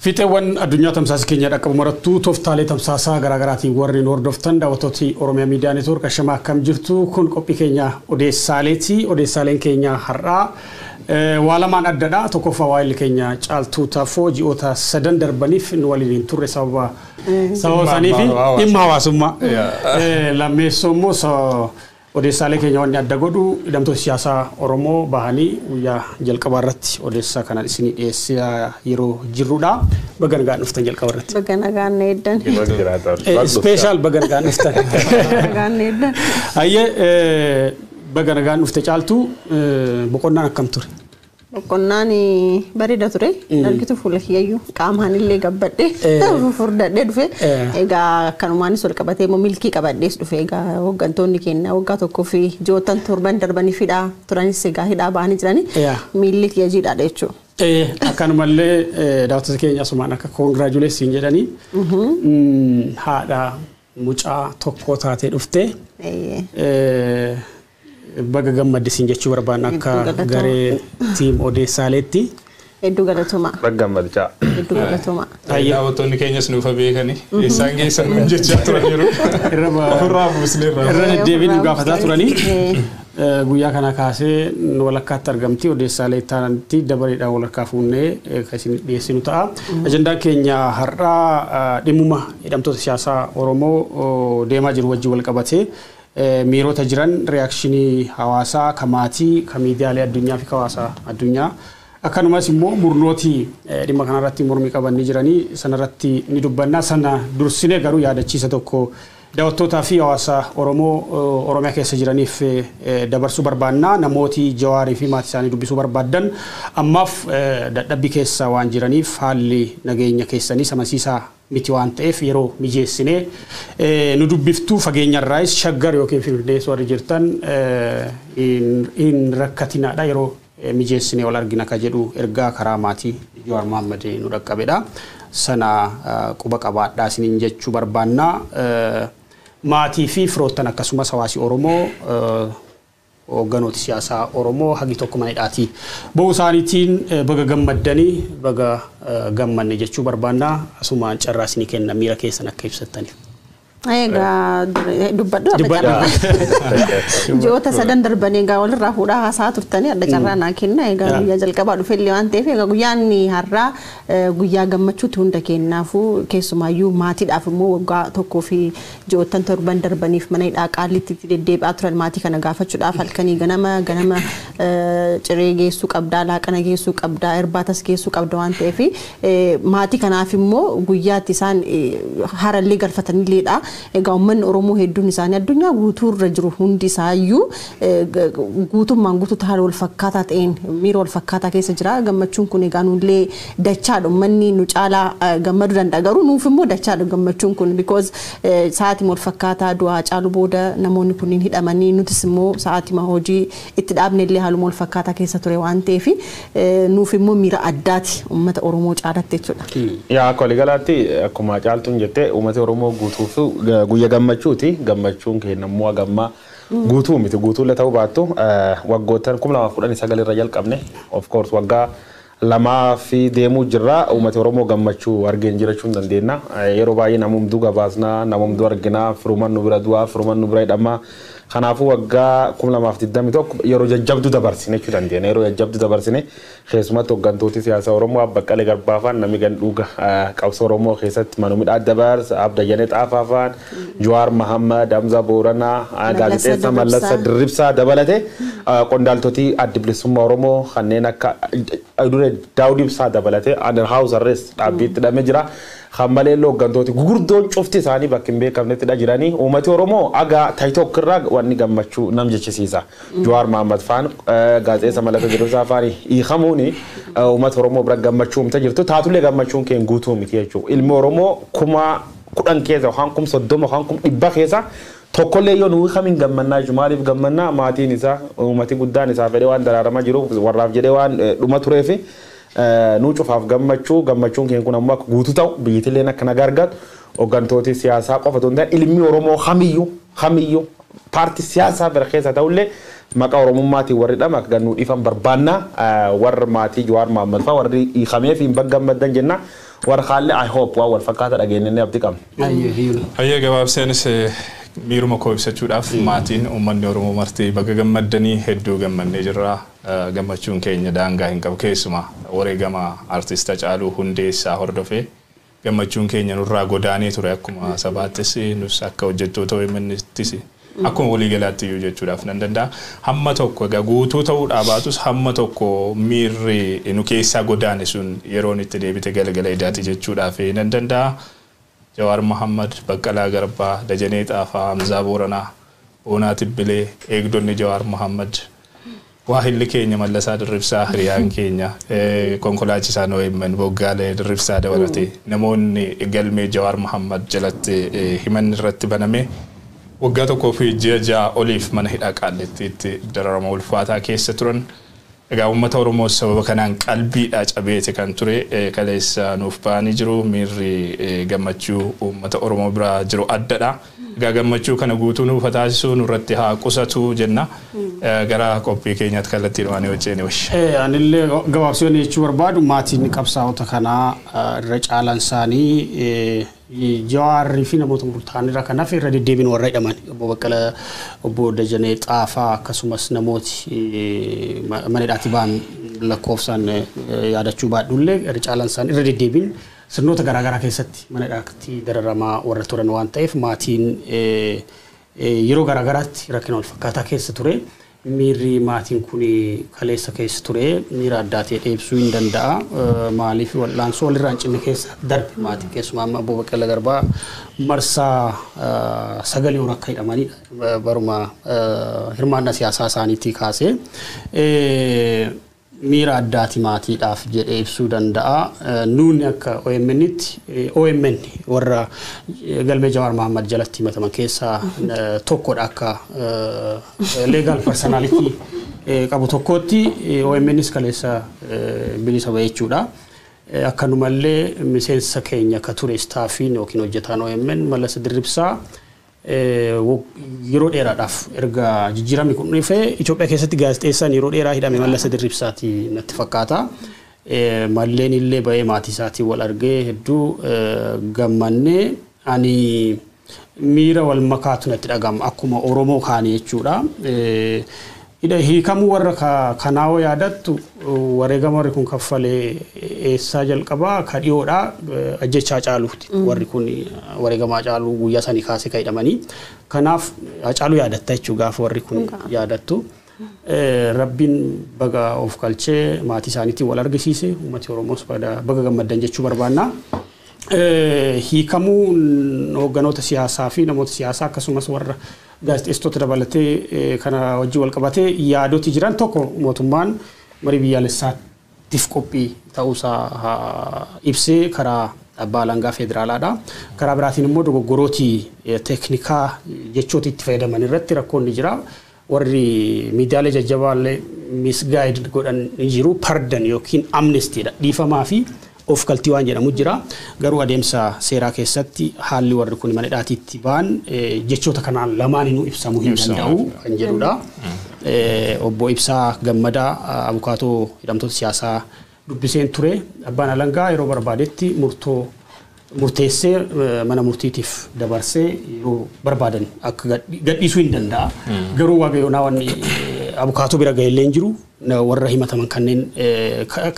Fiteewwan addunyaa tamsaasa keenya dhaqqabu marattuu tooftaalee tamsaasaa garaagaraatiin warreen hordoftan daawwattoota Oromiyaa Miidiyaa Neetwoork ashama akkam jirtu kun qophii keenya odeessaaleeti. Odeessaaleen keenya har'aa waa lamaan addadha. Tokkoffaa waa'illi keenya Caaltuu Taafoo ji'oota 3 darbaniif nu waliin turre sababa saniif dhimma hawaasummaa. Lammeessoo immoo odeessaalee keenya wanni adda godhu hidhamtoota siyaasaa Oromoo bahanii guyyaa jalqabaa irratti odeessaa kana isinii dhiyeessaa yeroo jirrudha. Baga nagaan dhuftan jalqaba irratti. Baga nagaan eeddan. Special baga nagaan dhuftan. Nagaan eeddan. Ayyee baga nagaan dhufte Caaltuu boqonnaan akkam ture? Boqonnaan bareeda ture. Dargitu fuula kiyyayyuu qaamaan illee gabbadhe furdadhee dhufe. Egaa akkanumaanis ol qabatee immoo milkii qabadhees dhufe. Egaa hooggantoonni keenya waggaa tokkoo fi ji'oota 7 darbanii hidhaa turanis egaa hidhaa bahanii jiranii miilli kiyya jiidhaadha jechuudha. Akkanumallee daawwattoota keenya asumaan akka congratulations jedhanii haadha mucaa tokkoo taatee dhufte. Baga gammaddisiin jechuu barbaanna akka garee tiim odeessaaleetti. Hedduu galatoomaa. Baga gammadichaa. Hedduu galatoomaa. Daawwattoonni keenyas nuuf beekanii isaan geessan nuun jechaa turaniiru. Ofirraa buusnee irra deddeebiin gaafataa turanii guyyaa kana kaasee nu walakkaatti argamti odeessaalee taanatti dabareedhaan walakkaa fuunnee kan isin dhiyeessinu ta'a. Ajandaan keenya har'aa dhimmuma hidhamtoota siyaasaa Oromoo deemaa jiru wajjin wal qabatee miirota jiran reakshinii hawaasaa kamaatii kamiidiyaalee addunyaa fi hawaasaa addunyaa akkanumas immoo murnooti dhimma kanarratti mormii qabanii jiranii sanarratti ni dubbanna. Sana dursinee garuu yaadachiisa tokko daawwattootaa fi hawaasa Oromiyaa keessa jiraniif dabarsuu barbaanna. Namooti Jawaarii fi maatii isaanii dubbisuu barbaadan ammaaf dadhabbii keessa waan jiraniif haalli nageenya keessanii samansiisaa miti waan ta'eef yeroo mijeessinee nu dubbiftuu fageenyarraayis shaggar yookiin Finfinnee warri jirtan hin rakkatinaadha yeroo mijeessinee wal argina ka jedhu ergaa karaa maatii Jawaar Mohaammed nu dhaqqabedha. Sana quba qabaadhaa isiniin jechuu barbaanna. Maatii fi firoottan akkasumas hawaasi Oromoo hogganooti siyaasaa Oromoo hagi tokko manidhaati. Bo'uu isaaniitiin baga gammaddanii baga gammanne jechuu barbaanna. Asumaan carraa isinii kenna miira keessan akka ibsattaniif. Egaa dubbadhu ji'oota 3 darbanii egaa walirraa fuudhaa haasaa turtanii adda carraa naa kenna. Egaa guyyaa jalqabaa dhufe illee waan ta'eef egaa guyyaan har'aa guyyaa gammachuuti hunda kennaafuu keessumaayyuu maatiidhaaf immoo waggaa tokkoo fi ji'oota 7 darbaniif mana hidhaa Qaalitti deddeebi'aa turan maatii kana gaafachuudhaaf halkanii ganama ciree geessuu qabdaa laaqana geessuu qabdaa irbaatas geessuu qabda waan ta'eef maatii kanaaf immoo guyyaatti isaan harallee galfataniilleedha. Egaa uummanni Oromoo hedduun isaanii addunyaa guutuurra jiru hundi isaayyuu guutummaan guutuutti haala wal fakkaataa ta'een miira wal fakkaataa keessa jira. Gammachuun kun egaa nullee dachaadha uummanni nu caalaa gammaduu danda'a garuu nuuf immoo dachaadha gammachuun kun because sa'aatii wal fakkaataa du'aa caalu booda namoonni kunniin hidhamanii nutis immoo sa'aatii hojii itti dhaabne illee haaluma wal fakkaataa keessa ture waan ta'eef nuuf immoo miira addaati uummata Oromoo caalaatti jechuudha. Yaa akka waliigalaatti akkuma Caaltuun jettee uummata Oromoo guutuuf guyyaa gammachuuti. Gammachuun keenya immoo gammaa guutuu miti guutuulle ta'uu baattu waggoottan 2019 irra jalqabne of course waggaa lamaa fi deemuu jirra. Uummata Oromoo gammachuu argeen jiraachuu dandeenya. Yeroo baay'ee namumtuu gabaasnaa namumtuu arginaa firuman nu bira du'aa firuman nu bira hidhamaa. Kanaafuu waggaa 2021 yeroo jajjabduu dabarsine jechuu dandeenya. Yeroo jajjabduu dabarsine keessumatti hooggantooti siyaasa Oromoo Baqqalee Garbaafaan namni gandhuuga qabsoo Oromoo keessatti manumii Dabarsa Abda Janee Xaafaafaan Jawaar Mohaammed Hamza Booranaa gaazexeessa Mallasa Dirribsaa dabalate qondaaltoti adda bilisummaa Oromoo kanneen akka Daawud Ibsaa dabalate under house arrest dhaabbiitti hidhamee jira. Khammalee hooggantooti gurguddoon cufti isaanii bakka hin beekamnetti jiranii uummati Oromoo aga TikTok irraa wanni gammachuu nam jechisiisa. Jawaar Mohaammed faan gaazexeessa Mallasa Dirribsaa faan hiikamuuni uummata Oromoo bira gammachuu umta jirtu taatullee gammachuun keen guutuu miti jechuudha. Ilmi Oromoo 10,000 keessa yookaan 30,000 yookaan 100 keessa tokkollee yoo nuyi kamiin gammannaa maaliif gammannaa maatiin isaa uummati guddaan isaa fedhee waan daraaramaa jiru warraaf jedhee waan dhuma tureefi nu cufaaf gammachuun keen kun ammoo guutuu ta'u biyyittillee akka nagaa argatu hooggantooti siyaasaa qofa osoo hin taane ilmi Oromoo hamiyyuu paartii siyaasaa bira keessa ta'ullee maqaa Oromummaatiin warri dhama akka gannuu dhiifan barbaannaa warra maatii Jawaar Mohaammed fa'aa warri hiikamee fi hin baggammaddan jenna warqaalee I hope waa wal fakkaata dhageenyanii abdii qabna. Hayya gabaabseenis miiruma koo ibsachuudhaaf maatiin uummanni Oromoo marti bakka gammaddanii hedduu gammannee jirra. Gammachuun keenya daangaa hin qabu keessumaa wareegama artista Haacaaluu Hundeessaa hordofee gammachuun keenya nurraa godaanee ture akkuma sabaattis nus akka hojjettoota OMN'ttis akkuma waliigalaatti iyyuu jechuudhaaf nan danda'a. Hamma tokko egaa guutuu ta'uudhaa baatus hamma tokko miirri nu keessaa godaane sun yeroon itti deebite galgala idaati jechuudhaaf nan danda'a. Jawaar Mohammad, Baqqalaa Garbaa, Dajanee Xaafaa, Hamzaa Booranaa, Boonaa Tibbilee, eegdonni Jawaar Mohammad, waahilli keenya Mallasaa Dirribsaa, hiriyaan keenya, konkolaachisaan OMN Boggaalee Dirribsaa dabalatee namoonni galmee Jawaar Mohammad jalatti himanni irratti baname waggaa tokkoo fi ji'a ja'a oliif mana hidhaa Qaallitti dararama ulfaataa keessa turan. Egaa uummata Oromoo sababa kanaan qalbiidhaa cabeete kan ture kaleessa nuuf ba'anii jiru miirri gammachuu uummata Oromoo biraa jiru addadha. Egaa gammachuu kana guutuu nuuf taasisuu nurratti haa qusatu jenna. Gara qophii keenyaatti kallattiidhumaan wajjin washi. Anillee gabaabseen jechuu barbaadu maatiin qabsaa'ota kanaa irra caalaan isaanii Jawaarrii fi namoota murtaa'anirra kanaaf irra deddeebiin warra hidhaman obbo Baqqalaa obbo Dajanee Xaafaa akkasumas namooti mana hidhaatii ba'an lakkoofsaan yaadachuu baadhullee irra caalaan isaanii irra deddeebiin sirnoota garaagaraa keessatti mana hidhaatii dararamaa warra turan waan ta'eef maatiin yeroo garaagaraatti rakkina wal fakkaataa keessa ture. Miirri maatiin kun kaleessa keessa ture miira addaa ta'e ibsuu hin danda'a. Maaliif wal'aansoo walirraa hin cinne keessa darbe maatiin keessumaa amma obbo Baqqalaa Garbaa marsaa 9 akka hidhamanidha baruma hirmaannaa siyaasaa isaaniitii kaasee. Miira addaati maatiidhaaf jedhee ibsuu danda'a. Nuuni akka OMN warra galmee Jawaar Mohammad jalatti himataman keessaa tokkodha akka legal personality qabu tokkotti OMNs kaleessa bilisa ba'e jechuudha. Akkanumallee miseensa keenya akka ture staafiin yookiin hojjetaan OMN Mallasaa Dirribsaa yeroo dheeraadhaaf erga jijjiiramni kun dhufee Itoophiyaa keessatti gaazexeessaan yeroo dheeraa hidhame Mallasaa Dirribsaati natti fakkaata. Malleen illee ba'ee maatii isaatiin wal argee hedduu gammannee ani miira wal makaatu natti dhagama akkuma Oromoo kaanii jechuudha. Hiikamuu warra kanaawoo yaadattu wareegama warri kun kaffalee eessaa jalqabaa ka dhiyoodha ajjechaa Haacaaluuti. Warri kun wareegama Haacaaluu guyyaa sanii kaasee ka hidhamanii. Kanaaf Haacaaluu yaadatta jechuudha gaafa warri kun yaadattu. Rabbiin baga of galchee maatii isaaniitiin wal argisiise uummati Oromoos baga gammaddan jechuu barbaanna. Hiikamuun hoogganoota siyaasaa fi namoota siyaasaa akkasumas warra gaazexeessitoota dabalatee kana wajjin wal qabatee yaadoti jiran tokko mootummaan marii biyyaalessaatiif qophii ta'uusaa ibsee karaa abbaa alangaa federaalaadha. Karaa biraatiin immoo dogoggorootii teeknikaa jechoota itti fayyadaman irratti rakkoon ni jira. Warri miidiyaalee jajjabaallee misgaayid godhan jiru pardan yookiin amnestiidha dhiifamaa fi of galtii waan jedhamu jira. Garuu adeemsa seeraa keessatti haalli warri kun mana hidhaatiitti ba'an jechoota kanaan lamaanuu ibsamuu hin danda'u kan jedhudha. Obbo Ibsaa Gammadaa abukaatoo hidhamtoota siyaasaa dubbiseen ture. Abbaan alangaa yeroo barbaadetti murteessee mana murtiitiif dabarsee yeroo barbaadan akka gadhiisuu hin danda'a. Garuu waaqayyoonaa wanni abukaatoo bira ga'ellee hin jiru. Warra himataman kanneen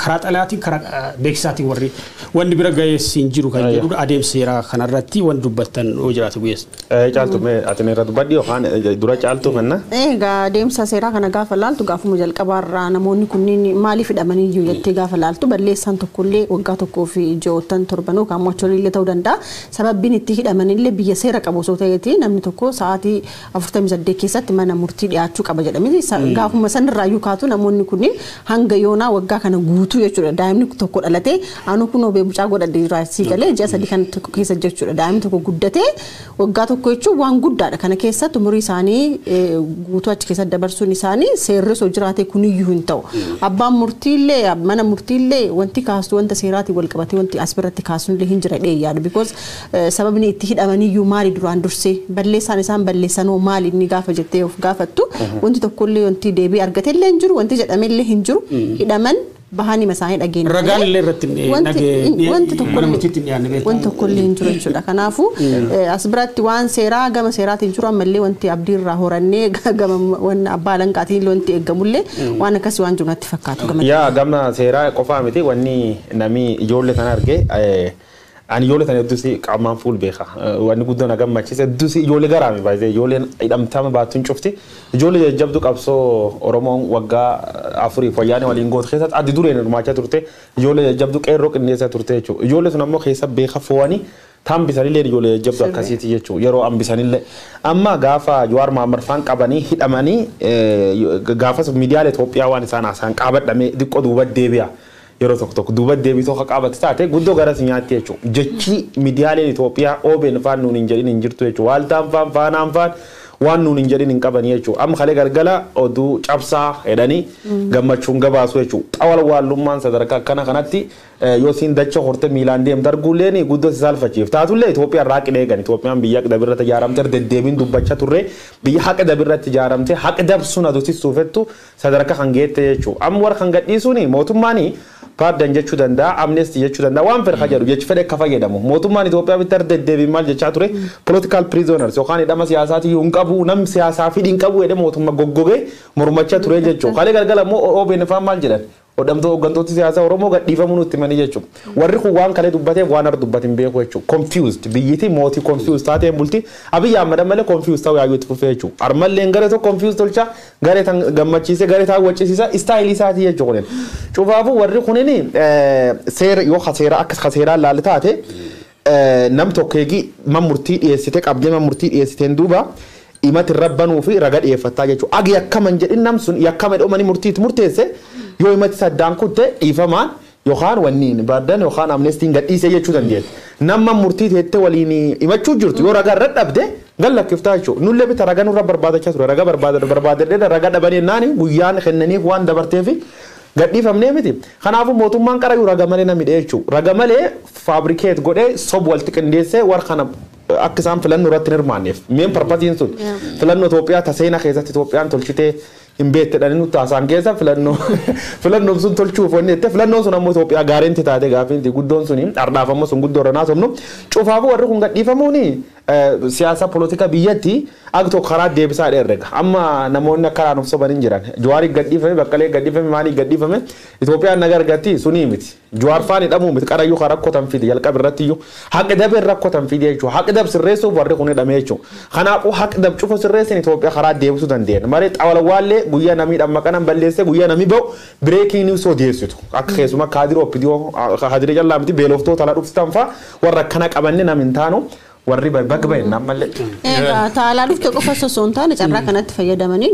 karaa xalaatiin karaa beeksisaatiin wanni bira ga'ees hin jiru kan jedhudha. Adeemsa seeraa kanarratti wanti dubbattan yoo jiraate guyyeessa. Caaltu ati irra dubbadhi yookaan dura caaltu manna? Egaa adeemsa seeraa kana gaafa laaltu gaafuma jalqabaarraa namoonni kunniin maaliif hidhamanii iyyuu jettee gaafa laaltu balleessaan tokkollee waggaa tokkoo fi ji'oottan torban yookaan mo'achoollee ta'uu danda'a. Sababbiin itti hidhamanillee biyya seera qabu osoo ta'eeti namni tokko sa'aatii 48 keessatti mana murtii dhiyaachuu qaba jedhamee gaafuma sanirraayyuu kaatu namoonni kunniin hanga yoonaa waggaa kana guutuu jechuudha. Daa'imni tokko dhalatee anu kun obee bucaa godhadhe raasii galee ji'a sadii kan tokko keessa jechuudha. Daa'imni tokko guddatee waggaa tokko jechuun waan guddaadha. Kana keessatti umurii isaanii guutuu achi keessa dabarsuun isaanii seerri soo jiraate kuniyyuu hin ta'u. Abbaan murtiillee mana murtiillee wanti kaastu wanta seeraatiin wal qabatee wanti as biratti kaasuunillee hin jira dheeyyaadha. Because sababni itti hidhamaniyyuu maali duraan dursee balleessaan isaan balleessanoo maali inni gaafa jettee of gaafattu wanti tokkollee wanti deebii argatellee hin jiru wanti jedhamellee hin jiru hidhaman bahani masaa'ii dhageenya. Ragaan illee irratti wanti tokkollee hin jiru jechuudha. Kanaafuu as biratti waan seeraa gama seeraatiin jiru ammallee wanti abdii irraa horannee gama waan abbaa alanqaatiin wanti eeggamullee waan akkasii waan jiru natti fakkaatu. Yaa gama seeraa qofaa miti wanni namni ijoollee sana argee ani ijoollee sana hedduusi qaamaan fuul beeka. Wanni guddoon na gammachiise hedduusi ijoollee garaami baay'ee ijoolleen hidhamtama baattuun cufti. Ijoollee jajjabduu qabsoo Oromoon waggaa 4 wayyaanee waliin gootu keessatti addi dureen hirmaachaa turte. Ijoollee jajjabduu qeerroo qindeessaa turte jechuudha. Ijoollee sun ammoo keessa beeka fo'anii tambisanillee ijoollee jajjabduu akkasiiti jechuudha. Yeroo ambisanillee amma gaafa Jawaar Mohaammed faan qabanii hidhamanii gaafas miidiyaalee Itoophiyaa waan isaan haasaan qabadhamee xiqqoo duuba deebi'a. Yeroo tokko duuba deebii tokko qabatti taate guddoo garas nyaatti jechuudha. Jechi miidiyaaleen Itoophiyaa OBN faan nuun hin jedhin hin jirtu jechuudha. Waaltaan faan faanaan faan waan nuun hin jedhin hin qabanii jechuudha. Amma kalee galgala oduu cabsaa jedhanii gammachuun gabaasu jechuudha. Xawal waallummaan sadarkaa akkana kanatti yoo siin dacha horte miilaan deemte arguulleen guddoo si saalfachiif. Taatullee Itoophiyaa irraa qidee gan Itoophiyaan biyya haqa dabirratti ijaaramte deddeebiin dubbachaa turre biyya haqa dabirratti ijaaramte haqa dabsuun aduutisuufettu sadarkaa kan geette jechuudha. Amma warra kan gadhiisuuni mootummaanii Pardon jechuu danda'a, amnesty jechuu danda'a, waan fedhe jedhu jechi fedhe akka fayyadamu. Mootummaan Itoophiyaa bitti deddeebiin maal jechaa ture political prisoners yookaan hidhama siyaasaatii hin qabu namni siyaasaa fi hin qabu jedhee mootummaa goggogee mormachaa ture jechuudha. Kalee galgala immoo OBN faan maal jedhan hooggantoota siyaasaa Oromoo gadhiifamuu nutti manii jechuudha. Warri kun waan kalee dubbateef waan har'a dubbatin beeku jechuudha. Confused biyyiti mootii confused taateen bulti Abiyyi Ahmed malee confused ta'uu yaayuu itti fufee jechuudha. Armalleen garee tokko confused tolcha garee tan gammachiise garee tan waccisiisa istaayilii isaatii jechuudha. Cufaafuu warri kunini seera yoo seera akka seeraan laalli taate nam tokkeegi murtii dhiyeessite qabdee murtii dhiyeessiteen duuba imati rabbanuu fi raga dhiyeeffattaa jechuudha. Agi yakkaman jedhin nam sun yakkama dhumanii murtiitti murteesse yoo imati saddaan kutte dhiifamaan yookaan wanniin baaddan yookaan amnestiin gadhiisee jechuu dandeenya. Nama murtii teettee waliin himachuu jirtu yoo ragaa irra dhabde gallakkiftaa jechuudha. Nullee bita ragaa nurra barbaadachaa ture ragaa barbaadadhee ragaa dhabanii naani guyyaan kennaniif waan dabarteef gadhiifamnee miti. Kanaafuu mootummaan qarayyuu raga malee namni jechuudha. Raga malee faabrikeet godhee sob walitti qindeessee warra kana akka isaan filannoo irratti hirmaanneef. Meen parpatiin sun filannoo Itoophiyaa taseena keessatti Itoophiyaan tolchitee hin beektedhani nuti haasaan keessa filannoon sun tolchuuf wanni jettee filannoon sun ammoo Itoophiyaa gaariinti taate gaafiinti guddoon suni dhardhaafammoo sun guddoo irra naasofnu cufaafuu warri kun gadhiifamuuni siyaasa politika biyyatti akka tokko karaa deebisaa dheerrega amma namoonni akka raanuuf soban hin jiran Jawaari gadhiifame Baqqalee gadhiifame maanii gadhiifame Itoophiyaan naga argatti suni miti Jawaar faani dhamuu miti qarayyuu kan rakkotan fidi jalqaba irratti iyyuu haqi dabeen rakkotan fidi jechuudha haqi dab sirreessuuf warri kun hidhame jechuudha kanaafuu haqi dab cufa sirreessin Itoophiyaa karaa deebisuu dandeenya malee xawalawaallee guyyaa namii dhammaqanan balleessee guyyaa namii ba'u breaking news odeessitu akka keessuma kaadiroo oppidiyoo kaadiree jallaa miti beeloftoota ala dhufsitan fa'aa warra akkana qabanne nam hin taanu warri bagga baay'inaan malee. Taalaa dhufte qofa sosoon taane carraa kanatti fayyadamanii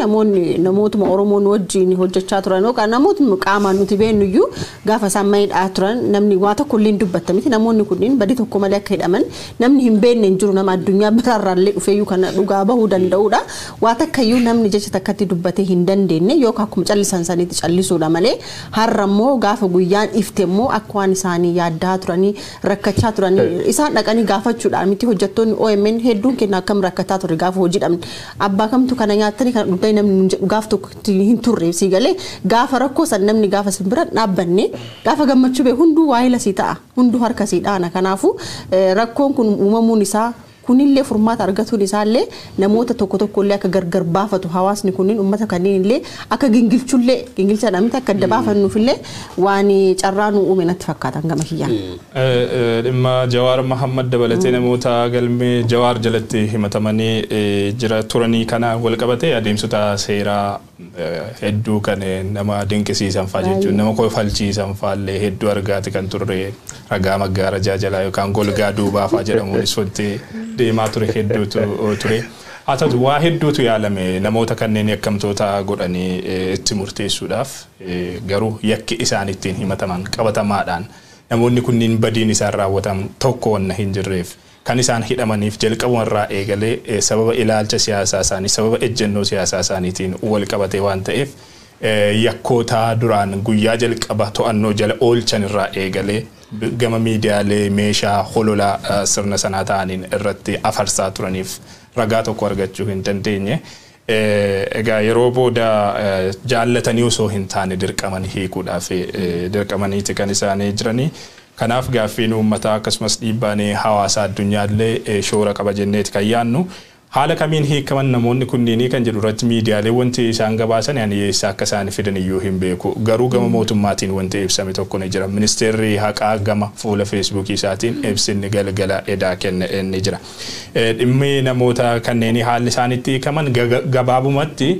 namootuma Oromoon wajjin hojjechaa turan yookaan namootuma qaamaan nuti beeknu iyyuu gaafa isaan maayidhaa turan namni waa tokko illee dubbata miti namoonni kunniin badii tokko malee akka hidhaman namni hin beekne hin jiru nama addunyaa biraarraallee dhufeeyyuu kana dhugaa bahuu danda'udha. Waa takkayyuu namni jecha takkatti dubbatee hin dandeenye yookaan akkuma callisan saniitti callisuudha malee har'a immoo gaafa guyyaan ifte immoo akka waan isaanii yaaddaa turanii rakkachaa turanii isaan dhaqanii gaafachuudhaan miti hojjettoonni OMN hedduun kenna akkam rakkataa ture gaafa hojii dhabne abbaa kamtu kana nyaatanii kan dhugdee namni gaaf tokko hin turre si galee gaafa rakkoo san namni gaafa simbira dhaabbanne gaafa gammachuu bee hunduu waayila si ta'a hunduu harka si dhaana kanaafu rakkoon kun uumamuun isaa kunillee furmaata argatuun isaallee namoota tokko illee akka gargar baafatu hawaasni kunniin uummata kanneen illee akka gingilcha namni akka adda baafannuufillee waan carraa nu uume natti fakkaatan gama kiyyaan. Dhimma Jawaar Mohaammed dabalatee namoota galmee Jawaar jalatti himatamanii jira turanii kana wal qabatee adeemsota seeraa hedduu kan nama dinqisiisan fa'aa jechuun nama kofalchiisan fa'aallee hedduu argaati kan turre ragaa maggaarajaa jalaa yookaan golgaa duubaa fa'aa jedhamuunis wanti deemaa ture hedduutu ture. Haa ta'u waa hedduutu yaalame namoota kanneen yakkamtoota godhanii itti murteessuudhaaf garuu yakki isaan ittiin himataman qabatamaadhaan namoonni kunniin badiin isaan raawwatan tokko wanna hin jirreef kan isaan hidhamaniif jalqabumarraa eegalee sababa ilaalcha siyaasaa isaanii sababa ejjennoo siyaasaa isaaniitiin wal qabatee waan ta'eef yakkoota duraan guyyaa jalqaba to'annoo jala oolchan irraa eegalee gama miidiyaalee meeshaa hololaa sirna sanaa ta'aniin irratti afarsaa turaniif ragaa tokko argachuu hin dandeenye. egaa yeroo booda jaallatanii osoo hin taane dirqaman hiikuudhaaf dirqamaniiti kan isaanii jiranii. Kanaaf gaaffiin uummataa akkasumas dhiibbaan hawaasa addunyaallee shoora qaba jenneeti kan yaannu. Haala kamiin hiikaman namoonni kunniin kan jedhu irratti miidiyaalee wanti isaan gabaasan yani eessa akka isaan fidan iyyuu hin beeku. Garuu gama mootummaatiin wanti ibsame tokko ni jira. Ministeerri haqaa gama fuula Feesbuukii isaatiin ibsinni galgala edaa kenne ni jira. Dhimmi namoota kanneen haalli isaanitti hiikaman gabaabumatti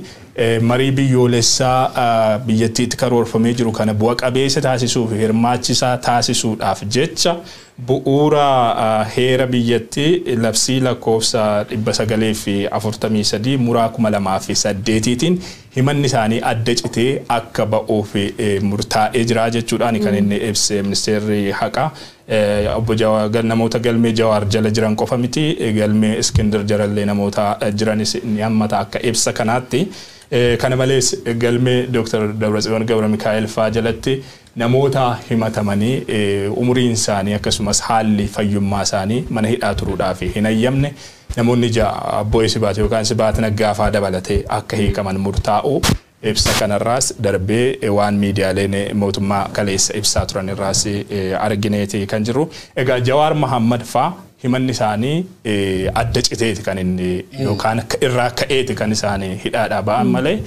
marii biyyoolessaa biyyattiitti karoorfamee jiru kana bu'a qabeessa taasisuuf hirmaachisaa taasisuudhaaf jecha bu'uura heera biyyattii labsii lakkoofsa 943 muraa 2008tiin himanni isaanii adda citee akka ba'uuf murtaa'ee jira jechuudhaan kan inni ibse ministeerri haqaa. Obbo Jawaar namoota galmee Jawaar jala jiran qofa miti galmee Iskindar jarallee namoota jiranis ni hammata akka ibsa kanaatti. Kana malees galmee Dr. Dabratsiyoon Gabra Mikaa'el faa jalatti namoota himatamanii umuriin isaanii akkasumas haalli fayyummaa isaanii mana hidhaa turuudhaaf hin ayyamne namoonni Abboo Sibaat yookaan Sibaat Naggaafaa dabalatee akka hiikaman murtaa'u ibsa kanarraas darbee waan miidiyaaleen mootummaa kaleessa ibsaa turan irraas argineeti kan jiru. Egaa Jawaar Mohammad faa himanni isaanii adda citeeti kan inni yookaan irraa ka'eeti kan isaanii hidhaadhaa ba'an malee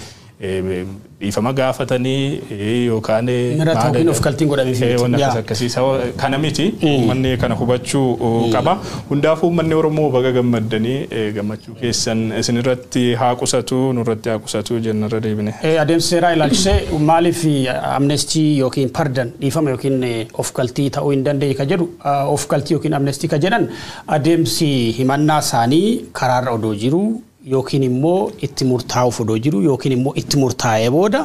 dhiifama gaafatanii yookaan mirata of kaltiin godhamee wanta akkasiisa kana miti manni kana hubachuu qaba. Hundaafuu manni Oromoo baga gammaddanii gammachuu keessan isinirratti haa qusatu nurratti haa qusatu jennarra deebine. Adeemsa seeraa ilaalchisee maaliif amnestii yookiin pardon dhiifama yookiin of kaltii ta'uu hin dandeenye ka jedhu of kaltii yookiin amnestii ka jedhan adeemsi himannaa isaanii karaarra odoo jiru yookiin immoo itti murtaa'uuf odoo jiru yookiin immoo itti murtaa'ee booda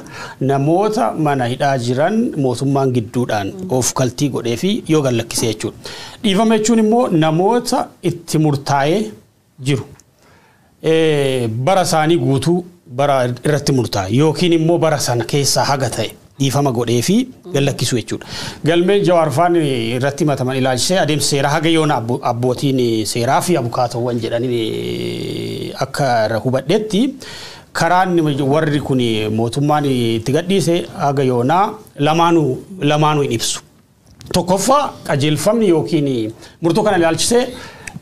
namoota mana hidhaa jiran mootummaan gidduudhaan of kaltii godhee fi yoo gallakkisee jechuudha. Dhiifama jechuun immoo namoota itti murtaa'ee jiru bara isaanii guutuu bara irratti murtaa'e yookiin immoo bara sana keessaa haga ta'e dhiifama godhee fi gallakkisuu jechuudha. Galmeen Jawaarfaan irratti himataman ilaalchisee adeemsa seeraa haga yoona abbootiin seeraa fi abukaatowwan jedhanii akka hubadhetti karaan warri kun mootummaan itti gadhiise haga yoonaa lamaanuu hin ibsu. Tokkoffaa qajeelfamni yookiin murtoo kana ilaalchisee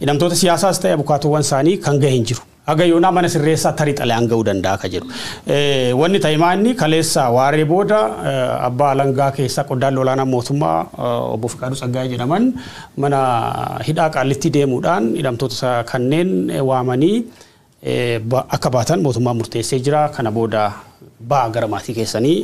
hidhamtoota siyaasaas ta'e abukaatowwan isaanii kan gahe hin jiru. Haga yoonaa mana sirreessaa tarii xalayaan ga'uu danda'a ka jedhu. Wanni taa'imaanni kaleessa waaree booda abbaa alangaa keessaa qondaalli olaanaa mootummaa obbo Fiqaaduu Tsaggaayee jedhaman mana hidhaa Qaallitti deemuudhaan hidhamtoota kanneen waamanii akka baatan mootummaa murteessee jira. Kana booda baa gara maatii keessanii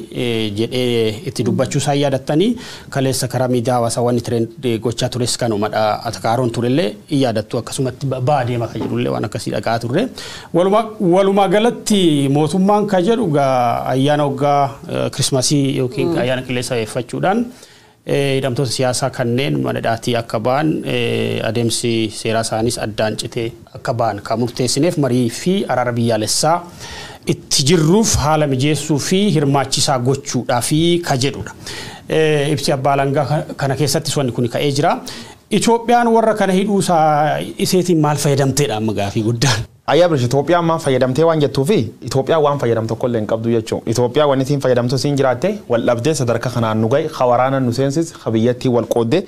jedhee itti dubbachuu isaa yaadattanii kaleessa karaa miidiyaa hawaasaa wanni tirend gochaa tures kanumadha atakaaroon turellee yaadattu akkasumatti baa deema ka jedhullee waan akkasii dhaqaa turre. Walumaa galatti mootummaan ka jedhu ayyaana waggaa Kirismasii yookiin ayyaana qilleessa eeffachuudhaan hidhamtoota siyaasaa kanneen mana hidhaatii akka ba'an adeemsi seeraa isaanis addaan citee akka ba'an kan murteessineef marii fi araara biyyaalessaa itti jirruuf haala mijeessuu fi hirmaachisaa gochuudhaaf ka jedhudha. Ibsi abbaa alangaa kana keessattis wanni kun ka'ee jira. Itoophiyaan warra kana hidhuu iseetiin maal fayyadamteedha amma gaafii guddaan. Ayyaabri Itoophiyaan maal fayyadamtee waan jettuu fi Itoophiyaan waan fayyadamtu tokko illee hin qabdu jechuudha. Itoophiyaan waan isin fayyadamtu siin jiraatte wal dhabdee sadarkaa kanaan nu gahe waraana nu seensis biyyattii wal qooddee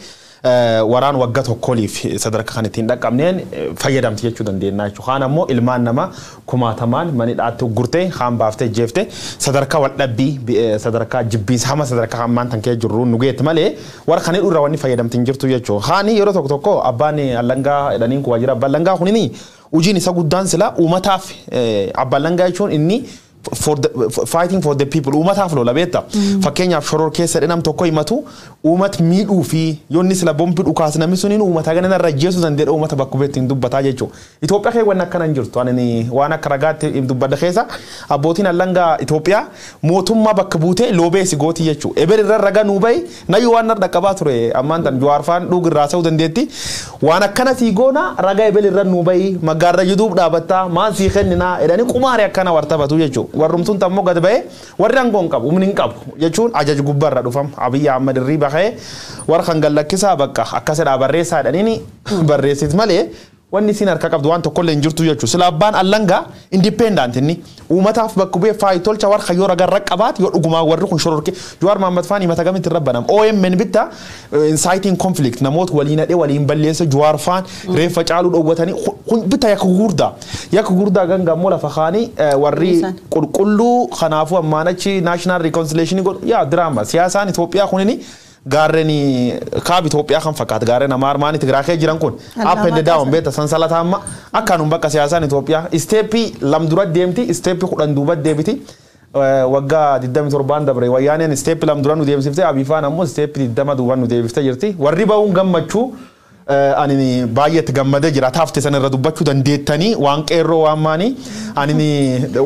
waraan wagga tokkoliif sadarkaa kan ittiin dhaqqabneen fayyadamti jechuu dandeenya jechuudha. Kaan ammoo ilmaan namaa kumaatamaan mana hidhaatti gurtee kaan baaftee jeeftee sadarkaa wal dhabbii sadarkaa jibbiinsa hama sadarkaa hammaan tan kee jirru nu geetti malee warra kan hidhuurra wanni fayyadamti hin jirtu jechuudha. Haani yeroo tokko abbaan alangaa jedhaniin kun waajjira abbaan alangaa kunini ujiin isa guddaan sila uummataaf abbaan alangaa jechuun inni fighting for the people ummataaf lola beetta fakkeenyaaf shoror keessa dhinam tokko himatu ummat miidhuu fi yoonni sila bombi dhukaas namni suniin ummata ganana rajjeesu dandee ummata bakka beetti hin dubbataa jechuu Itoophiyaa kee waan akkana hin jirtu ani waan akka ragaatti hin dubbadda keessa abbootiin alangaa Itoophiyaa mootummaa bakka buutee loobeesi gooti jechuu eber irra raga nuu bayi nayyuu waan narra qabaa ture ammaan tan Jawaarfaan dhugirraa sa'u dandeetti waan akkana sii goona raga eber irra nuu bayi magaarra yuduub dhaabattaa maan sii kenninaa edanii qumaari akkana wartabatu jechuu warrumtuun tammoo gad ba'ee warri aangoon qabu humni hin qabu jechuun ajaj gubbarra dhufam Abiyyi Ahmad irrii bahee warra kan gallakkisaa bakka akkasidhaa barreessaadhaniini barreessit malee wanni isin harka qabdu waan tokko illee hin jirtu jechuudha. Sila abbaan allangaa independent inni uumataaf bakka bu'ee faayi tolcha warra yoo ragarra qabaat yoo dhugumaa warri kun shororke Jawaar Mohammad Faan himata gamitti rabbanam OMN bitta inciting conflict namoota waliin hadhee waliin balleessa Jawaar Faan reeffa caaluu dhowwatanii kun bitta yakka gurdaa gangammoo lafa kaanii warri qulqulluu kanaafuu ammaan achi national reconciliation godhu yaa drama siyaasaan Itoophiyaa kunini gaarreni kaab Itoophiyaa kan fakkaata gaarreen amaarmaan itti giraakee jiran kun up and down beeta sansalata amma akkanum bakka siyaasaan Itoophiyaa isteeppii lamdura deemti isteeppii 10 duuba deebiti waggaa 27 dabre wayyaaneen isteeppii lamdura nu deemsiftee Abifaan ammoo isteeppii 20 duuba nu deebiftee jirti warri ba'uun gammachuu ani baay'eetti gammadee jira taafte san irra dubbachuu dandeettanii waan qeerroo waan maanii ani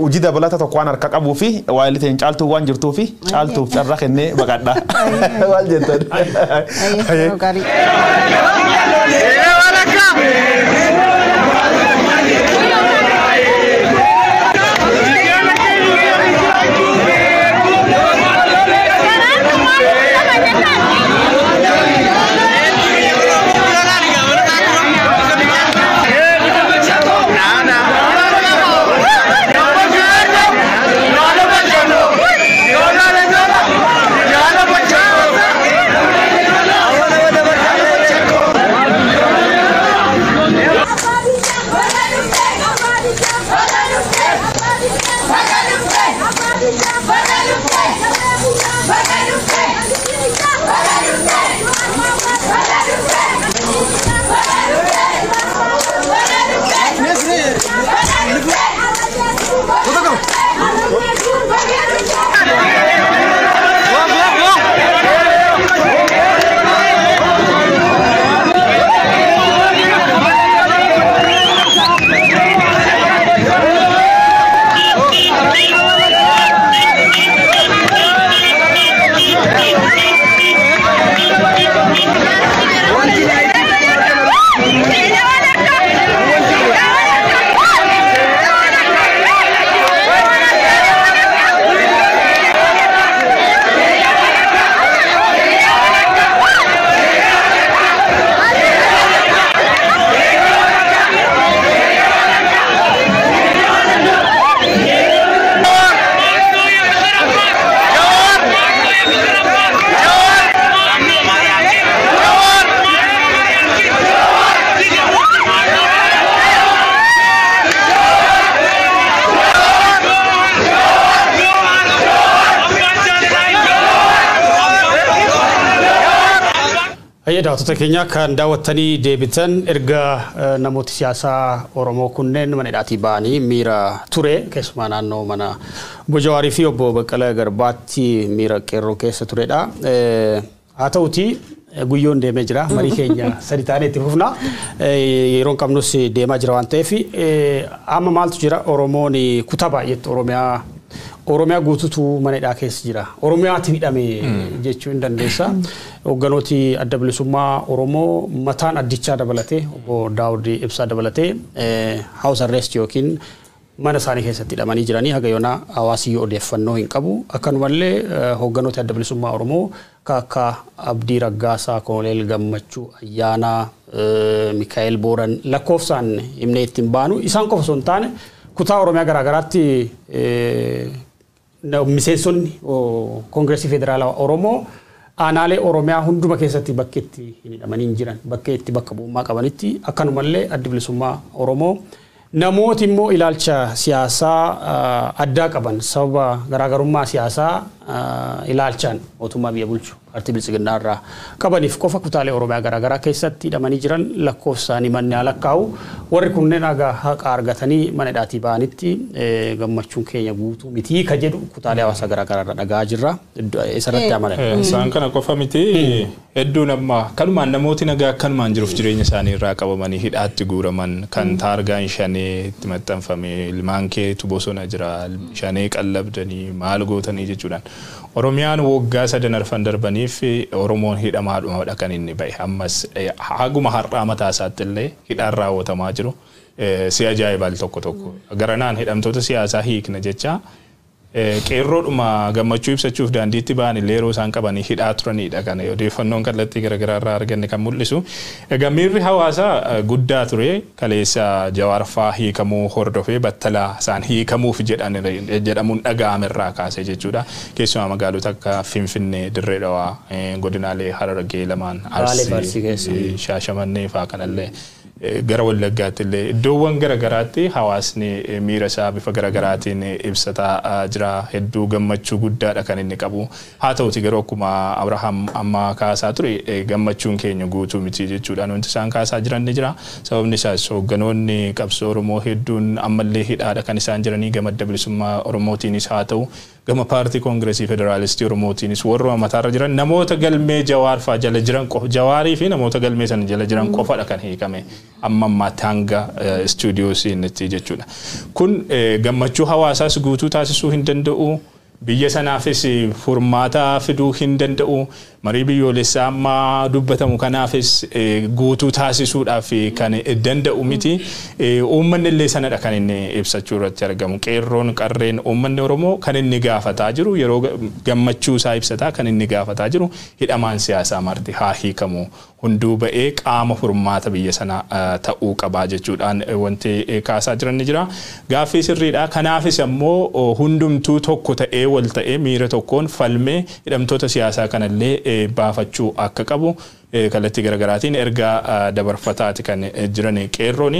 hojii dabalata tokko waan harka qabuu fi waaliteen caaltuu waan jirtuu fi caaltuuf carraa kennee baqadha wal jettan. daawwattoota keenya kan daawwattanii deebitan erga namooti siyaasaa Oromoo kunneen mana hidhaatii ba'anii miira ture keessumaa naannoo mana Obbo Jawaarii fi Obbo Baqqalaa Garbaatti miira qeerroo keessa turedha. Haa ta'uti guyyoon deemee jira marii keenya sadi taanee itti fufna yeroon qabnus deemaa jira waan ta'eef amma maaltu jira Oromoon kutaa baay'eetti Oromiyaa guutuutu mana hidhaa keessa jira. Oromiyaatti hidhame jechuu hin dandeessa. Hogganooti adda bilisummaa Oromoo mataan addichaa dabalatee Obbo Daawud Ibsaa dabalatee house arrest yookiin mana isaanii keessatti hidhamanii jiranii haga yoona hawaasni odeeffannoo hin qabu. Akkanumallee hogganooti adda bilisummaa Oromoo akka Abdii Raggaasaa, Koloneel Gammachuu, Ayyaanaa, Mikaa'el Booran lakkoofsaan himnee ittiin baanu isaan qofa osoo hin taane kutaa Oromiyaa garaagaraatti miseensonni Koongireesii Federaalaa Oromoo aanaalee Oromiyaa hunduma keessatti bakka itti hin hidhamanii jiran bakka itti bakka bu'ummaa qabanitti akkanumallee adda bilisummaa Oromoo namooti immoo ilaalcha siyaasaa addaa qaban sababa garaagarummaa siyaasaa ilaalchaan mootummaa biyya bulchu paartii bilisiginnaa irraa qabaniif qofa kutaalee Oromiyaa garaagaraa keessatti hidhamanii jiran lakkoofsaanii manni lakkaa'u warri kunneen haqa argatanii mana hidhaatii ba'anitti gammachuun keenya guutuu miti ka jedhu kutaalee hawaasaa garaagaraa irra dhagaa jirra isarratti amanan. Isaan kana qofa miti hedduun amma kanumaan namooti nagaa akkanumaan jiruuf jireenya isaanii irraa qabamanii hidhaatti guuraman kan taargaan shanee itti maxxanfame ilmaan keetu bosona jira shanee qallabdanii maal gootanii jechuudhaan. Oromiyaan waggaa 3 arfan darbaniif Oromoon hidhamaadhumadha kan inni bahe ammas haguma har'aa mataa isaatti illee hidhaan raawwatamaa jiru si ajaa'ibal tokko garanaan hidhamtoota siyaasaa hiikna jecha qeerroodhuma gammachuu ibsachuuf daandiitti ba'an illee yeroo isaan qabanii hidhaa turanidha kan odeeffannoon kallattii garaagaraa irraa arganne kan mul'isu. Egaa miirri hawaasaa guddaa ture kaleessa Jawaar fa'aa hiikamuu hordofee battalaa isaan hiikamuuf jedhamuun dhaga'amerraa kaasee jechuudha. Keessumaa magaalota akka Finfinnee, Dirree Dhawaa, godinaalee Harargee lamaan, Arsii, Shaashamannee fa'aa kanallee gara Wallaggaatti illee iddoowwan garaagaraatti hawaasni miira isaa bifa garaagaraatiin ibsataa jira. Hedduu gammachuu guddaadha kan inni qabu. Haa ta'uti garuu akkuma Abrahaam amma kaasaa ture gammachuun keenya guutuu miti jechuudhaan wanti isaan kaasaa jiran ni jira. Sababni isaas hoogganoonni qabsoo Oromoo hedduun ammallee hidhaadha kan isaan jiranii gama adda bilisummaa Oromootiinis haa ta'u gama paartii koongireesii federaalistii Oromootiinis warra mataarra jiran namoota galmee Jawaar fa'aa jala jiran Jawaarii fi namoota galmee sana jala jiran qofadha kan hiikame. Amma ammaatti hanga istuudiyoo seenetti jechuudha. Kun gammachuu hawaasaas guutuu taasisuu hin danda'u. Biyya sanaafis furmaata fiduu hin danda'u. Marii biyyoolessaa amma dubbatamu kanaafis guutuu taasisuudhaaf kan danda'u miti. Uummanni illee sanadha kan inni ibsachuu irratti argamu. Qeerroon qarreen uummanni Oromoo kan inni gaafataa jiru yeroo gammachuu isaa ibsataa kan inni gaafataa jiru hidhamaan siyaasaa marti haa hiikamu. Hunduu ba'ee qaama furmaata biyya sana ta'uu qabaa jechuudhaan wanti kaasaa jiran ni jira. Gaaffii sirriidha. Kanaafis ammoo hundumtuu tokko ta'ee wal ta'ee miira tokkoon falmee hidhamtoota siyaasaa kanallee baafachuu akka qabu kallattii garaagaraatiin ergaa dabarfataati kan jiran qeerrooni.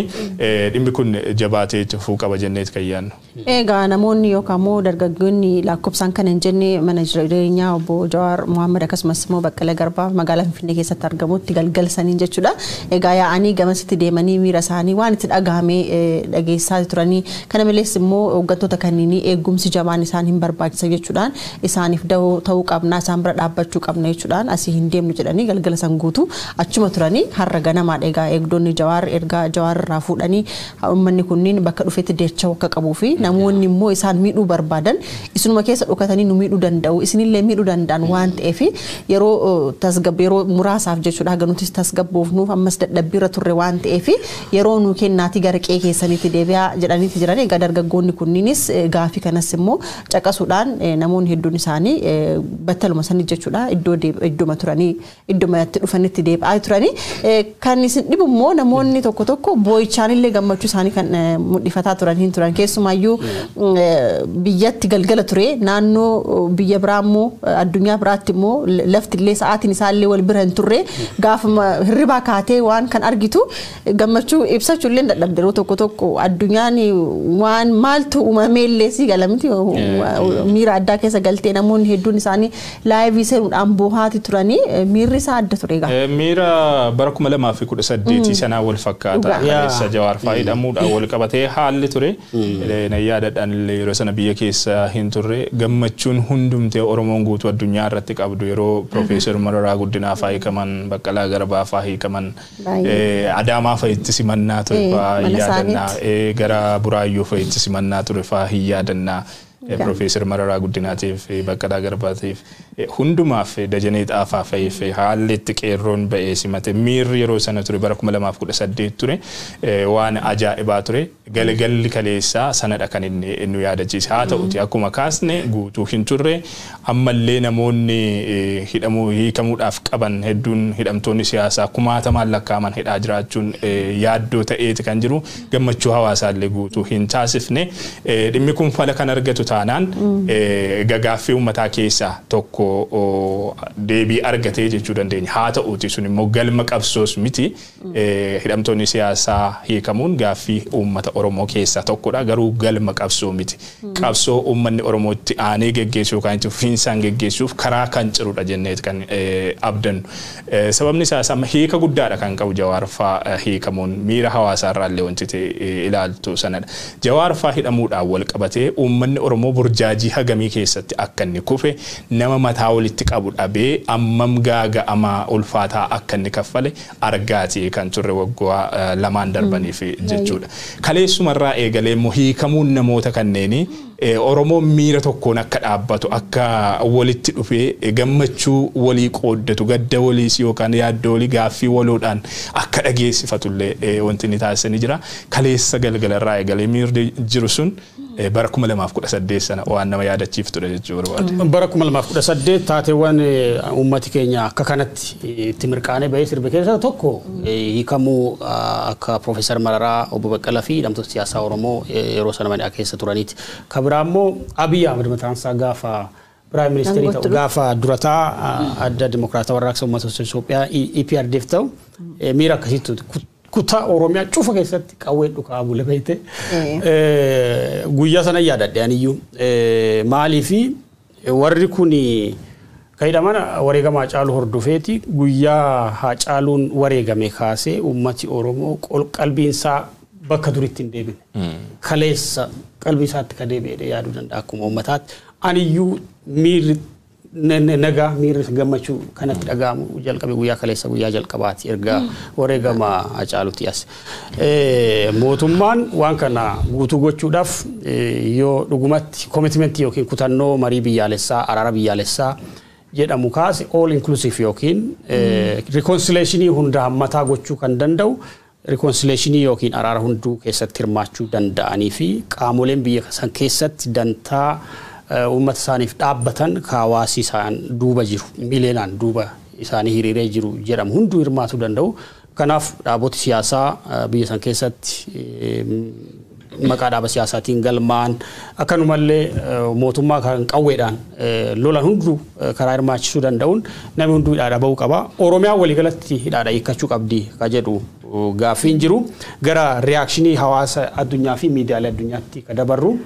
Dhimmi kun jabaatee itti fufuu qaba jenneeti kan yaadnu. Egaa namoonni yookaan immoo dargaggoonni lakkoofsaan kan hin jenne mana jireenyaa obbo Jawaar Mohaammed akkasumas immoo Baqqalee Garbaa magaalaa Finfinnee keessatti argamutti galgalsaniin jechuudha. Egaa yaa'anii gamasitti deemanii miira isaanii waan itti dhagahamee dhageessaa turanii kana malees immoo hooggantoota kanneenii eegumsi jabaan isaan hin barbaachisa jechuudhaan isaaniif ta'uu qabna isaan bira dhaabbachuu qabna jechuudhaan asii hin deemnu jedhanii galgala san guutuu achuma turanii har'a ganamaadha. Egaa eegdonni Jawaar ergaa Jawaar irraa fuudhanii uummanni kunniin bakka dhufetti deechuu akka qabuu fi namoonni immoo isaan miidhuu barbaadan isinuma keessa dhokatanii nu miidhuu danda'u isinillee miidhuu danda'an waan ta'eef yeroo muraasaaf jechuudha haga nutis tasgabboofnuuf ammas dadhabbiirra turre waan ta'eef yeroo nu kennaati gara qe'ee keessaniitti deebi'aa jedhaniiti jiran. Egaa dargaggoonni kunniinis gaafii kanas immoo caqasuudhaan namoonni hedduun isaanii battaluma sanii jechuudha iddoo turanii iddoo itti dhufanitti deebi'aa turanii kan isin dhibu immoo namoonni tokko tokko boo'ichaanillee gammachuu isaanii kan mul'ifataa turan keessumaayyuu biyyatti galgala ture naannoo biyya biraa immoo addunyaa biraatti immoo laftillee sa'aatiin isaallee wal bira hin turre gaafuma hirribaa kaatee waan kan argitu gammachuu ibsachuullee dadhabde yeroo tokko addunyaan waan maaltu uumameellee si galamti miira addaa keessa galtee namoonni hedduun isaanii laayivii seenuudhaan boohaati turanii miirri isaa adda ture. Miira bara 2018 sanaa wal fakkaata. Kaleessa Jawaar fa'aa hidhamuudhaan wal qabatee haalli ture. Na yaadadhaan yeroo sana biyya keessa hin turre gammachuun hundumtee Oromoon guutuu addunyaa irratti qabdu yeroo Profeesar Mararaa Guddinaa fa'aa hiikaman Baqqalaa Garbaa fa'aa hiikaman Adaamaa fa'aa itti simannaa ture fa'aa yaadannaa gara Buraayyuu fa'aa itti simannaa ture fa'aa hin yaadannaa. Profeesar Mararaa Guddinaatiif Baqqalaa Garbaatiif hundumaaf Dajanee Xaafaa fa'iif haalli itti qeerroon ba'ee simate miirri yeroo sana ture bara 2018 ture waan ajaa'ibaa ture galgalli kaleessaa sanadha kan inni nu yaadachiise. Haa ta'uti akkuma kaasne guutuu hin turre ammallee namoonni hiikamuudhaaf qaban hedduun hidhamtoonni siyaasaa kumaatamaan lakkaaman hidhaa jiraachuun yaaddoo ta'eeti kan jiru gammachuu hawaasaallee guutuu hin taasifne. Dhimmi kun fala kan argatu taanaan gaaffii uummataa keessaa tokko deebii argatee jechuu dandeenya. Haa ta'uti sun immoo galma qabsoos miti. Hidhamtoonni siyaasaa hiikamuun gaaffii uummata Oromoo keessaa tokkodha garuu galma qabsoo miti. Qabsoo uummanni Oromoo itti aanee geggeessuu yookaan itti fufiinsaan geggeessuuf karaa kan cirudha jenneeti kan abdannu. Sababni isaas amma hiika guddaadha kan qabu Jawaar fa'aa hiikamuun miira hawaasaarraallee wanti ilaaltu sanadha. Jawaar fa'aa hidhamuudhaan wal qabatee uummanni Oromoo burjaajii hagamii keessatti akka inni kufe nama mataa walitti qabu dhabee ammam gaaga'ama ulfaataa akka inni kaffale argaati kan turre waggaa lamaan darbaniif jechuudha. Kaleessumarraa eegalee immoo hiikamuun namoota kanneenii Oromoo miira tokkoon akka dhaabbatu akka walitti dhufee gammachuu walii qooddatu gadda waliis yookaan yaaddoo walii gaaffii waloodhaan akka dhageessifatullee wanti inni taasisanii jira. Kaleessa galgalarraa eegalee miirri jiru sun bara 2018 sana waan nama yaadachiiftudha jechuudha barbaade. Bara 2018 taateewwan uummati keenya akka kanatti itti mirqaanee bahee sirbe keessaa tokko hiikamuu akka Profeesar Mararaa Obbo Baqqalaa fi hidhamtoota siyaasaa Oromoo yeroo sana mana keessa turaniiti. Kan biraa immoo Abiy Ahmed mataan isaa gaafa Prime Minister ta'u gaafa durataa adda Dimokiraataa Warraaqsa Uummata Itoophiyaa EPRDF ta'u miira akkasitti kutaa Oromiyaa cufa keessatti qawwee dhukaa bule beekte guyyaa sana yaadadhe aniyyuu maalii fi warri kun kayidhaman wareegama Hacaaluu hordofeeti guyyaa Hacaaluun wareegame kaasee uummati Oromoo qalbiinsaa bakka duritti hin deebine kaleessa qalbiisaatti ka deebi'ee yaaduu danda'a akkuma uummataatti aniyyuu miirri nagaa miirri gammachuu kanatti dhaga'amu jalqabe guyyaa kaleessa guyyaa jalqabaati erga wareegama Hacaaluuti as mootummaan waan kana guutuu gochuudhaaf yoo dhugumatti commitment yookiin kutannoo marii biyyaalessaa araara biyyaalessaa jedhamu kaase all inclusive yookiin reconciliation hunda hammataa gochuu kan danda'u reconciliation yookiin araara hunduu keessatti hirmaachuu danda'anii fi qaamoleen biyya san keessatti dantaa uummata isaaniif dhaabbatan hawaasi isaan duuba jiru mileenaan duuba isaanii hiriiree jiru jedhamu hunduu hirmaachuu danda'u. Kanaaf dhaabota siyaasaa biyya san keessatti maqaa dhaaba siyaasaatiin galmaan akkanumallee mootummaa kan qawweedhaan lolan hunduu karaa hirmaachisuu danda'uun namni hunduu hidhaadha bahuu qaba. Oromiyaa waliigalatti hidhaadha hiikkachuu qabdi ka jedhu gaaffiin jiru gara reakshinii hawaasa addunyaa fi miidiyaalee addunyaatti ka dabarru.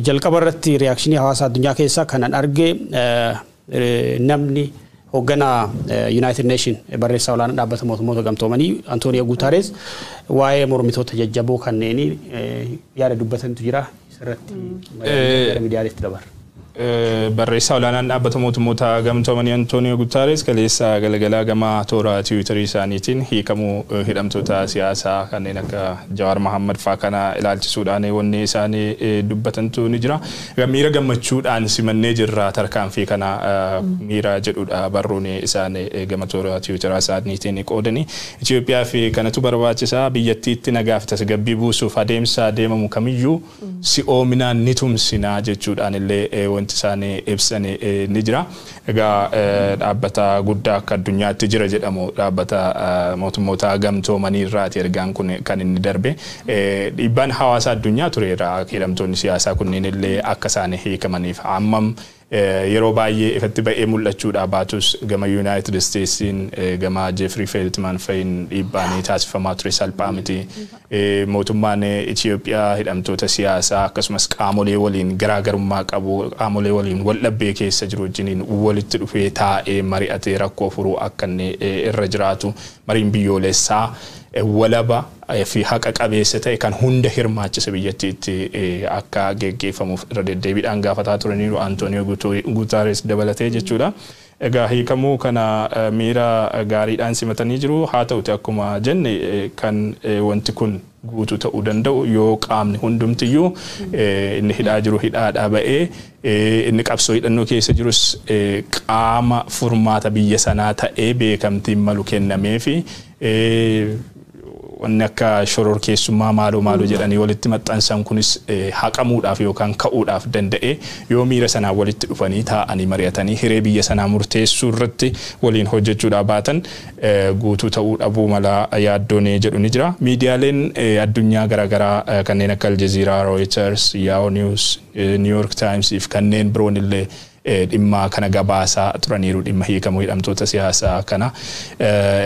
Jalqaba irratti reakshinii hawaasa addunyaa keessaa kanan arge namni hoogganaa United Nation barreessaa olaanaa dhaabbata mootummoota gamtoomanii Antonio Guterres waa'ee mormitoota jajjaboo kanneenii yaada dubbatantu jira isarratti miidiyaaleetti dabarra. Barreessaa olaanaan dhaabbata mootummoota gamtoomanii Antonio Guterres kaleessa galgalaa gama toora Tiwiitarii isaaniitiin hiikamuu hidhamtoota siyaasaa kanneen akka Jawaar Mohaammed fa'aa kana ilaalchisuudhaan wanni isaanii dubbatantu ni jira. Miira gammachuudhaan simannee jirra tarkaanfii kana miira jedhudha barruun isaanii gama toora Tiwiitarii isaaniitiin qoodanii. Itoophiyaa fi kanatu barbaachisaa biyyattiitti nagaa fi tasgabbii buusuuf adeemsa deemamu kamiyyuu si'oominaan ni tumsinaa jechuudhaan illee wanti isaanii ibsanii ni jira. Egaa dhaabbata guddaa akka addunyaatti jira jedhamu dhaabbata mootummoota gamtoomanii irraati ergaan kun kan inni darbe. Dhiibbaan hawaasa addunyaa tureera hidhamtoonni siyaasaa kunneen illee akka isaan hiikamaniif ammam yeroo baay'ee ifatti ba'ee mul'achuudha baatus gama United Statesiin gama Jeffrey Feltman fa'iin dhiibbaan taasifamaa ture salphaa miti. Mootummaan Itoophiyaa hidhamtoota siyaasaa akkasumas qaamolee waliin garaagarummaa qabu qaamolee waliin wal dhabbee keessa jiru wajjiniin walitti dhufee taa'ee mari'atee rakkoo furuu akka inni irra jiraatu mariin biyyoolessaa walaba fi haqa qabeessa ta'e kan hunda hirmaachisa biyyattiitti akka geggeeffamuuf irra deddeebiidhaan gaafataa turaniiru Antonio Guterres dabalatee jechuudha. Egaa hiikamuu kana miira gaariidhaan simatanii jiru haa ta'uti akkuma jenne kan wanti kun guutuu ta'uu danda'u yoo qaamni hundumtiyyuu inni hidhaa jiru hidhaadhaa ba'ee inni qabsoo hidhannoo keessa jirus qaama furmaata biyya sanaa ta'ee beekamtiin malu kennamee fi wanni akka shororkeessummaa maaloo jedhanii walitti maxxansan kunis haqamuudhaaf yookaan ka'uudhaaf danda'e yoo miira sanaa walitti dhufanii taa'anii mari'atanii hiree biyya sanaa murteessuu irratti waliin hojjechuudhaaf baatan guutuu ta'uu dhabuu mala yaaddoon jedhu ni jira. Miidiyaaleen addunyaa garaagaraa kanneen akka Al Jazeera, Reuters, Yahoo News, New York Times fi kanneen biroon illee dhimma kana gabaasaa turaniiru dhimma hiikamuu hidhamtoota siyaasaa kana.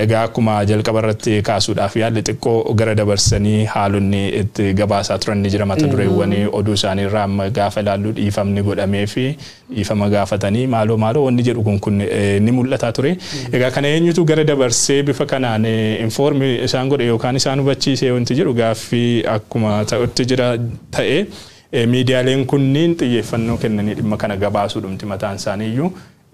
Egaa akkuma jalqaba irratti kaasuudhaaf yaalli xiqqoo gara dabarsanii haalonni itti gabaasaa turan ni jira mata dureewwan oduu isaanii irraa amma gaafa ilaallu dhiifamni godhamee fi dhiifama gaafatanii maaloo wanni jedhu kun ni mul'ata ture. Egaa kana eenyutu gara dabarsee bifa kanaan informi isaan godhe yookaan isaan hubachiisee wanti jedhu gaaffii akkuma ta'utti jira ta'e. Miidiyaaleen kunniin xiyyeeffannoo kennanii dhimma kana gabaasuudhumti mataan isaaniiyyuu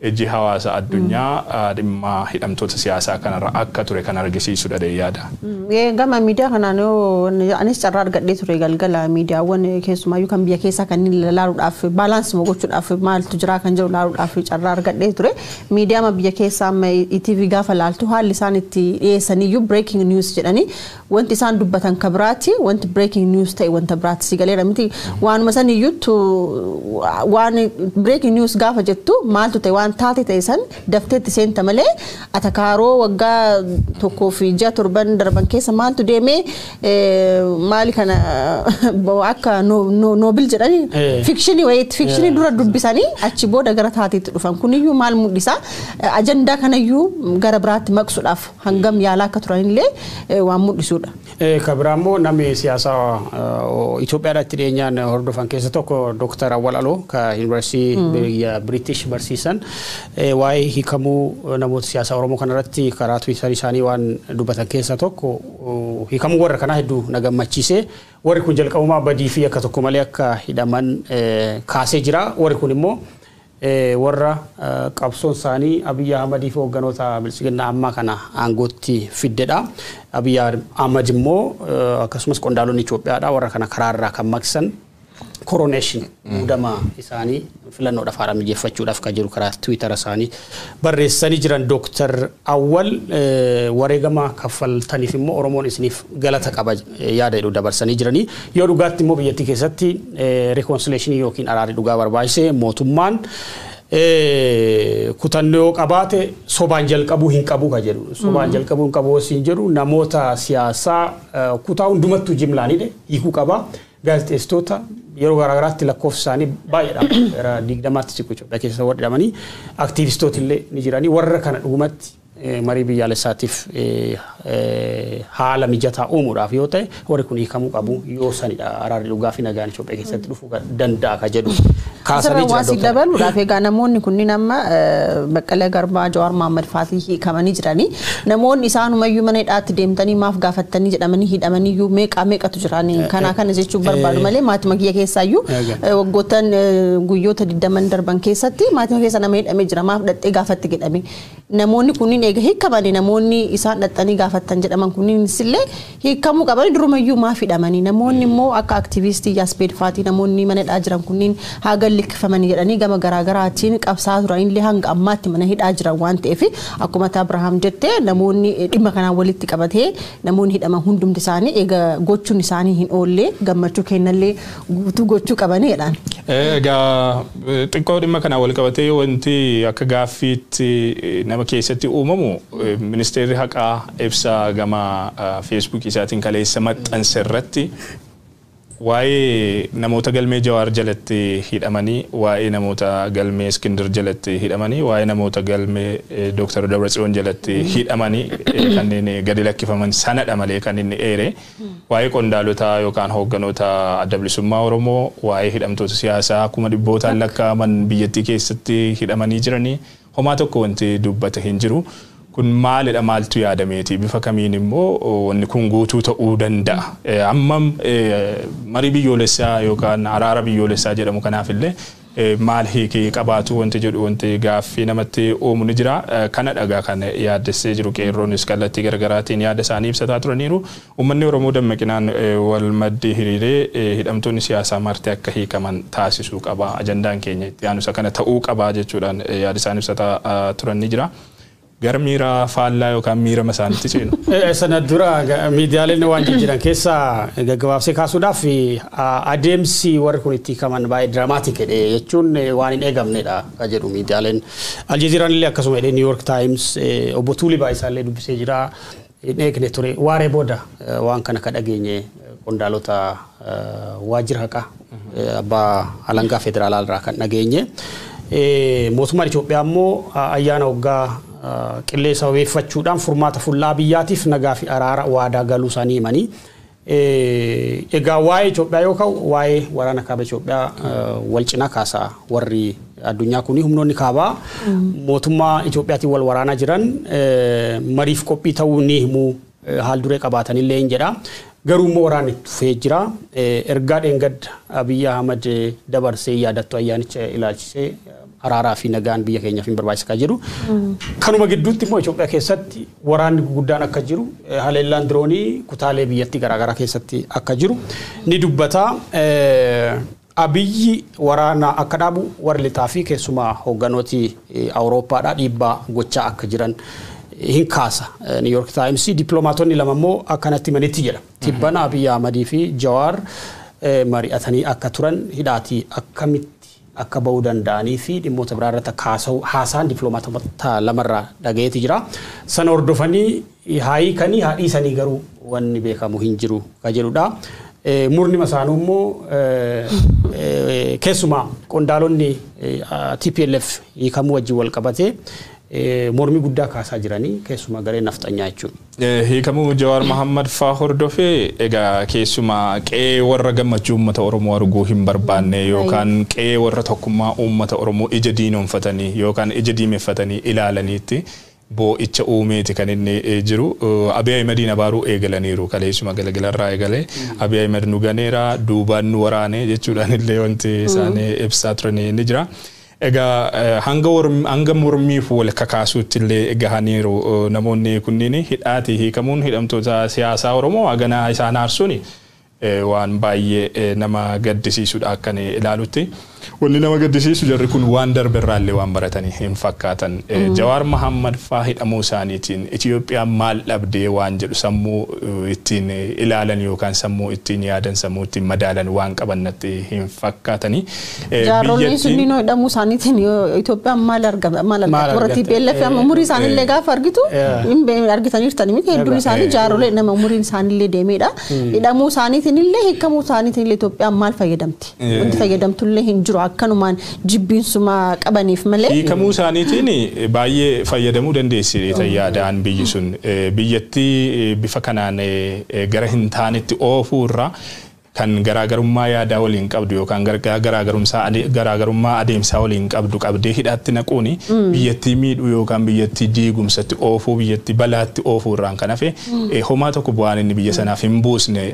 ejji hawaasa addunyaa dhimma hidhamtoota siyaasaa kanarra akka ture kan argisiisudha yaada. Gama miidiyaa kanaan anis carraa argadhee ture galgala miidiyaawwan keessumaayyuu kan biyya keessaa kan ilaaluudhaaf baalaansii gochuudhaaf maaltu jira kan jedhu ilaaluudhaaf carraa argadhee ture. Miidiyaa biyya keessaa amma ETV gaafa laaltu haalli isaan itti dhiyeessaniyyuu breaking news jedhanii wanti isaan dubbatan kabiraati wanti breaking news ta'e wanta biraatti si galeera miti waanuma saniyyuutu waan breaking news gaafa jettu maaltu ta'e waan taate ta'e san dafteetti seenta malee atakaaroo waggaa tokkoo fi ji'a torban darban keessa maaltu deemee maali kana akka noobil jedhanii fikshinii dura dubbisanii achi booda gara taateetti dhufan kuniyyuu maal mul'isa ajandaa kanayyuu gara biraatti maqsuudhaaf hangam yaalaa akka turanillee waan mul'isudha. Kabiraammoo namni siyaasaa Itoophiyaadhaatti dhiyeenyaan hordofan keessa tokko Dr. Awwal Aloo ka Yuunivarsiitii British barsiisan waa'ee hiikamuu namoota siyaasaa Oromoo kanarratti karaa Twitter isaanii waan dubbatan keessa tokko hiikamuu warra kanaa hedduu na gammachiise warri kun jalqabumaa badii fi akka tokko malee akka hidhaman kaasee jira warri kun immoo warra qabsoon isaanii Abiy Ahmad fi hoogganoota bilisiginaa ammaa kana aangootti fiddedha. Abiy Ahmad immoo akkasumas qondaalonni Itoophiyaadha warra kana karaarraa kan maqsan coronation muudama isaanii filannoodhaaf haala mijeeffachuudhaaf kan jiru karaa Twitter isaanii barreessanii jiran Dr. Awwal wareegama kaffaltaniif immoo Oromoon isiniif galata qaba yaada jedhu dabarsanii jiranii yoo dhugaatti immoo biyyattii keessatti reconciliation yookiin araarri dhugaa barbaachise mootummaan kutannoo qabaate sobaan jalqabuu hin qabu ka jedhu sobaan jalqabuu hin qabu siin jedhu namoota siyaasaa kutaa hundumattuu jimlaanidhe hiikuu qaba gaazexeessitoota yeroo garaagaraatti lakkoofsa isaanii baay'eedha gara 20tti siqu Itoophiyaa keessa warri hidhamanii aktiivistooti illee ni jiranii warra kana dhugumatti marii biyyaalessaatiif haala mijataa uumuudhaaf yoo ta'e warri kun hiikamuu qabu yoo sanidha araarri dhugaa fi nagaan Itoophiyaa keessatti dhufuu danda'a ka jedhu kaasanii jira Dr. dabaluudhaaf egaa namoonni kunniin amma Baqqalee Garbaa Jawaar Mohaammed faatii hiikamanii jiranii namoonni isaanumayyuu mana hidhaatti deemtanii maaf gaafattanii jedhamanii hidhamaniyyuu meeqatu jiranii kana jechuun barbaadu malee maatima kiyya keessaayyuu waggoottan guyyoota 20 darban keessatti maatima keessa nama hidhamee jira maaf dhattee gaafatti jedhame namoonni kunniin eega hiikamanii namoonni isaan dhattanii gaafattan jedhaman kunniin sillee hiikamuu qabanii durumayyuu maaf hidhamanii namoonni immoo akka aktiivistii Yaspeed faatii namoonni mana hidhaa jiran kunniin haga likkifamanii jedhanii gama garaagaraatiin qabsaa turanillee hanga ammaatti mana hidhaa jiran waan ta'eef akkuma Abrahaam jettee namoonni dhimma kanaan walitti qabatee namoonni hidhaman hundumti isaanii eega gochuun isaanii hin oolle gammachuu kennallee guutuu gochuu qabaniidhaan. Egaa xiqqoo dhimma kanaan wal qabatee wanti akka gaaffiitti nama keessatti uumamu ministeerri haqaa ibsa gama Facebook isaatiin kaleessa maxxanse irratti waa'ee namoota galmee Jawaar jalatti hidhamanii waa'ee namoota galmee Iskindir jalatti hidhamanii waa'ee namoota galmee Dr. Dabratsiyoon jalatti hidhamanii kanneen gadi lakkifaman sanadha malee kan inni eere waa'ee qondaalota yookaan hoogganoota adda bilisummaa Oromoo waa'ee hidhamtoota siyaasaa kuma dhibbootaan lakkaa'aman biyyattii keessatti hidhamanii jiranii homaa tokko wanti dubbate hin jiru. Kun maalidha maaltu yaadameeti bifa kamiin immoo wanni kun guutuu ta'uu danda'a. Ammam marii biyyoolessaa yookaan araara biyyoolessaa jedhamu kanaafillee maal hiikii qabaatu wanti jedhu wanti gaaffii namatti uumu ni jira. Kana dhagaa kan yaaddessee jiru qeerroonis kallattii garaagaraatiin yaada isaanii ibsataa turaniiru. Uummanni Oromoo dammaqinaan wal maddii hiriiree hidhamtoonni siyaasaa marti akka hiikaman taasisuu qaba. Ajandaan keenya itti aanusa kana ta'uu qaba jechuudhaan yaada isaanii ibsataa turan ni jira. Gara miira faallaa yookaan miira masaanitti ceenu. Sana dura miidiyaaleen waan jiran keessa gaggabaabsee kaasuudhaaf adeemsi warri kun itti hiikaman baay'ee diraamaatik jechuun waan hin eegamnedha ka jedhu miidiyaaleen. Aljeeziraan illee akkasuma jedhee New York Times obbo Tuulii Baay'isaallee dubbisee jira. Hin eegne ture waaree booda waan kana ka dhageenye qondaalota waajjira haqaa abbaa alangaa federaalaa irraa kan dhageenye. Mootummaan Itoophiyaa immoo ayyaana waggaa qilleessa wabeeffachuudhaan furmaata fuullaa biyyaatiif nagaa fi araara waadaa galuu isaanii himanii egaa waa'ee Itoophiyaa yoo ka'u waa'ee waraana kaaba Itoophiyaa wal cinaa kaasaa warri addunyaa kuni humnoonni kaabaa mootummaa Itoophiyaatiin wal waraanaa jiran mariif qophii ta'uu ni himu haal duree qabaatanillee hin jedha garuu immoo waraanni dhufee jira ergaa dheengadda Abiy Ahmad dabarsee yaadattu ayyaanicha ilaalchisee araaraa fi nagaan biyya keenyaaf hin barbaachisaa jiru. Kanuma gidduutti immoo Itoophiyaa keessatti waraanni guguddaan akka jiru haleellaan diroonii kutaalee biyyattii garaagaraa keessatti akka jiru ni dubbata. Abiyyi waraana akka dhaabu warri lixaa fi keessumaa hoogganooti Awurooppaadhaa dhiibbaa gochaa akka jiran hin kaasa. New York Times dippiloomaatonni lama immoo akkanatti manitti jedha. Tibbana Abiy Ahmadii fi Jawaar mari'atanii akka turan hidhaatii akkamitti akka ba'uu danda'anii fi dhimmoota biraa irratti haasaan dippiloomaatota lamarraa dhagayeeti jira. Sana hordofanii haayikanii haadhiisanii garuu wanni beekamu hin jiru ka jedhudha. Murni masaanuu immoo keessumaa qondaalonni TPLF hiikamuu wajjin wal qabatee mormi guddaa kaasaa jiranii keessumaa garee nafxanyaa jechuudha. Hiikamuu Jawaar Mohammad faa hordofee egaa keessumaa qe'ee warra gammachuu uummata Oromoo arguu hin barbaanne yookaan qe'ee warra tokkummaa uummata Oromoo ija diinoomfatanii yookaan ija diimeffatanii ilaalaniitti boo'icha uumeeti kan inni jiru. Abiy Ahmediin abaaruu eegalaniiru kaleessuma galagalarraa eegalee Abiy Ahmed nu ganeera duubaan nu waraane jechuudhaan illee wanti isaanii ibsaa turanii ni jira. Egaa hanga mormiif wal kakaasuutti illee gahaniiru namoonni kunniin hidhaatii hiikamuun hidhamtoota siyaasaa Oromoo haganaa isaan aarsuuni waan baay'ee nama gaddisiisudha akkan ilaalutti. Wanni nama gaddisiisu jarri kun waan darberraallee waan baratanii hin fakkaatan. Jawaar Mohammad faa hidhamuu isaaniitiin Itoophiyaan maal dhabdee waan jedhu sammuu ittiin ilaalan yookaan sammuu ittiin yaadan sammuu ittiin madaalan waan qabannatti hin fakkaatanii. Jaarolleen sunniin hidhamuu isaaniitiin Itoophiyaan maal argata warra TPLF umurii isaaniillee gaafa argitu argitaniirtanii miti hedduun isaanii jaarollee nama umuriin isaaniillee deemeedha. Hidhamuu isaaniitiin illee hiikamuu isaaniitiin illee Itoophiyaan maal fayyadamti? Wanti fayyadamtullee hin jiru akkanumaan jibbiinsuma qabaniif malee. Hiikamuu isaaniitiin baay'ee fayyadamuu dandeessi yaadaan biyyi sun biyyattii bifa kanaan gara hin taanetti oofuu irraa kan garaagarummaa yaadaa waliin qabdu yookaan garaagarummaa adeemsaa waliin qabdu qabdee hidhaatti naquuni biyyattii miidhuu yookaan biyyattii diigumsatti oofuu biyyattii balaatti oofuu irraan kan hafe homaa tokko bu'aan inni biyya sanaaf hin buusne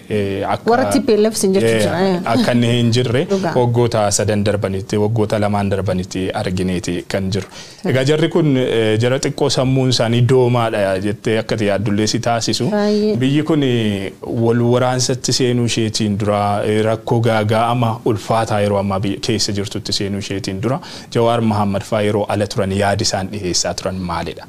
akka inni hin jirre waggoota 3 darbanitti waggoota 2 darbanitti argineeti kan jiru. Egaa jarri kun jara xiqqoo sammuun isaanii doomaadha jettee akka yaaddullee si taasisu biyyi kun wal waraansatti seenuu isheetiin dura rakkoo gaaga'ama ulfaataa yeroo ammaa keessa jirtutti seenuu isheetiin dura Jawaar Mohammad faa yeroo ala turan yaadi isaan dhiheessaa turan maalidha?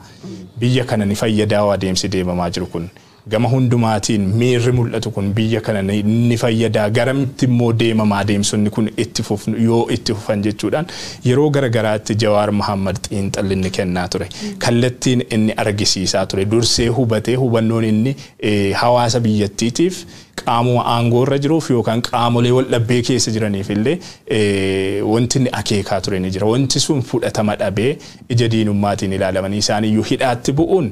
Biyya kana ni fayyadaa adeemsi deemamaa jiru kun gama hundumaatiin miirri mul'atu kun biyya kana ni fayyadaa garamitti immoo deemamaa adeemsonni kun itti fufan jechuudhaan yeroo garagaraatti Jawaar Mohammad xiinxalli kennaa ture. Kallattiin inni argisiisaa ture dursee hubatee hubannoon inni hawaasa biyyattiitiif qaamuma aangoo irra jiruuf yookaan qaamolee wal dhabbee keessa jiraniif illee wanti inni akeekaa ture ni jira. Wanti sun fudhatama dhabee ija diinummaatiin ilaalamanii isaaniyyuu hidhaatti bu'uun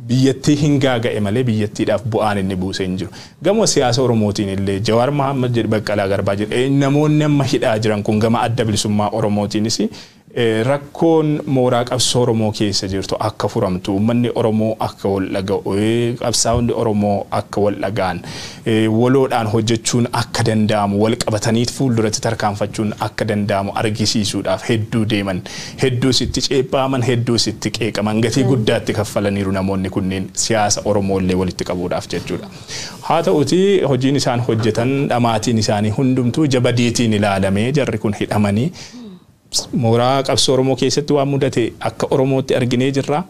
biyyattii hin gaaga'e malee biyyattiidhaaf bu'aan inni buuse hin jiru. Gama siyaasa Oromootiin illee Jawaar Mohammad jedhu Baqqalaa Garbaa jedhu namoonni amma hidhaa jiran kun gama adda bilisummaa Oromootiinis rakkoon mooraa qabsoo Oromoo keessa jirtu akka furamtu uummanni Oromoo akka wal dhaga'u qabsaa'onni Oromoo akka wal dhaga'an waloodhaan hojjechuun akka danda'amu wal qabatanii fuulduratti tarkaanfachuun akka danda'amu argisiisuudhaaf hedduu deeman hedduu sitti ceephaaman hedduu sitti qeeqaman gatii guddaatti kaffalaniiru namoonni kunneen siyaasa Oromoo illee walitti qabuudhaaf jechuudha. Haa ta'uti hojiin isaan hojjetan dhamaatiin isaanii hundumtuu jabadiitiin ilaalamee jarri kun hidhamanii mooraa qabsoo Oromoo keessatti waan mudate akka Oromootti arginee jirra.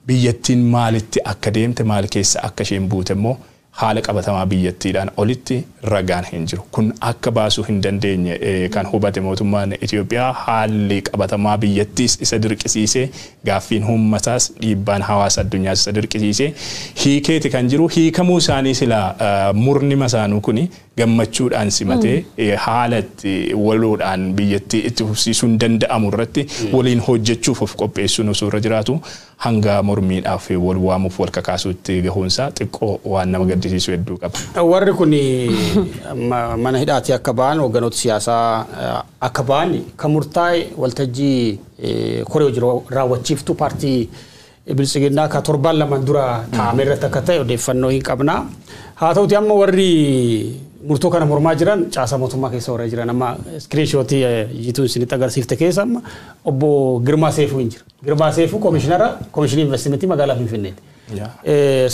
Biyyattiin maalitti akka deemte maal keessa akka isheen buute immoo haala qabatamaa biyyattiidhaan olitti ragaan hin jiru. Kun akka baasuu hin dandeenye kan hubate mootummaan Itoophiyaa haalli qabatamaa biyyattiis isa dirqisiisee gaaffiin uummataas dhiibbaan hawaasa addunyaas isa dirqisiisee hiikeeti kan jiru. Hiikamuu isaanii sila murni masaanuu kuni gammachuudhaan simatee haalatti waloodhaan biyyattii itti fufsiisuun danda'amu irratti waliin hojjechuuf of qopheessuun osoo irra jiraatu hanga mormiidhaaf wal waamuuf wal kakaasuutti gahuunsaa xiqqoo waan nama gaddisiisu hedduu qaba. Warri kun mana hidhaatii akka ba'an hoogganoota siyaasaa akka ba'an kan murtaa'e waltajjii koree hojii raawwachiiftuu paartii Bilisiginnaa ka 7 dura taa'ame irratti akka ta'e odeeffannoo hin qabna. Haa ta'uti amma warri murtoo kana mormaa jiran caasaa mootummaa keessa warra jiran amma screenshot jiituun isinitti agarsiifte keessa amma obbo Girmaa Seefuu hin jira. Girmaa Seefuu komishinii investimentii magaalaa Finfinneeti.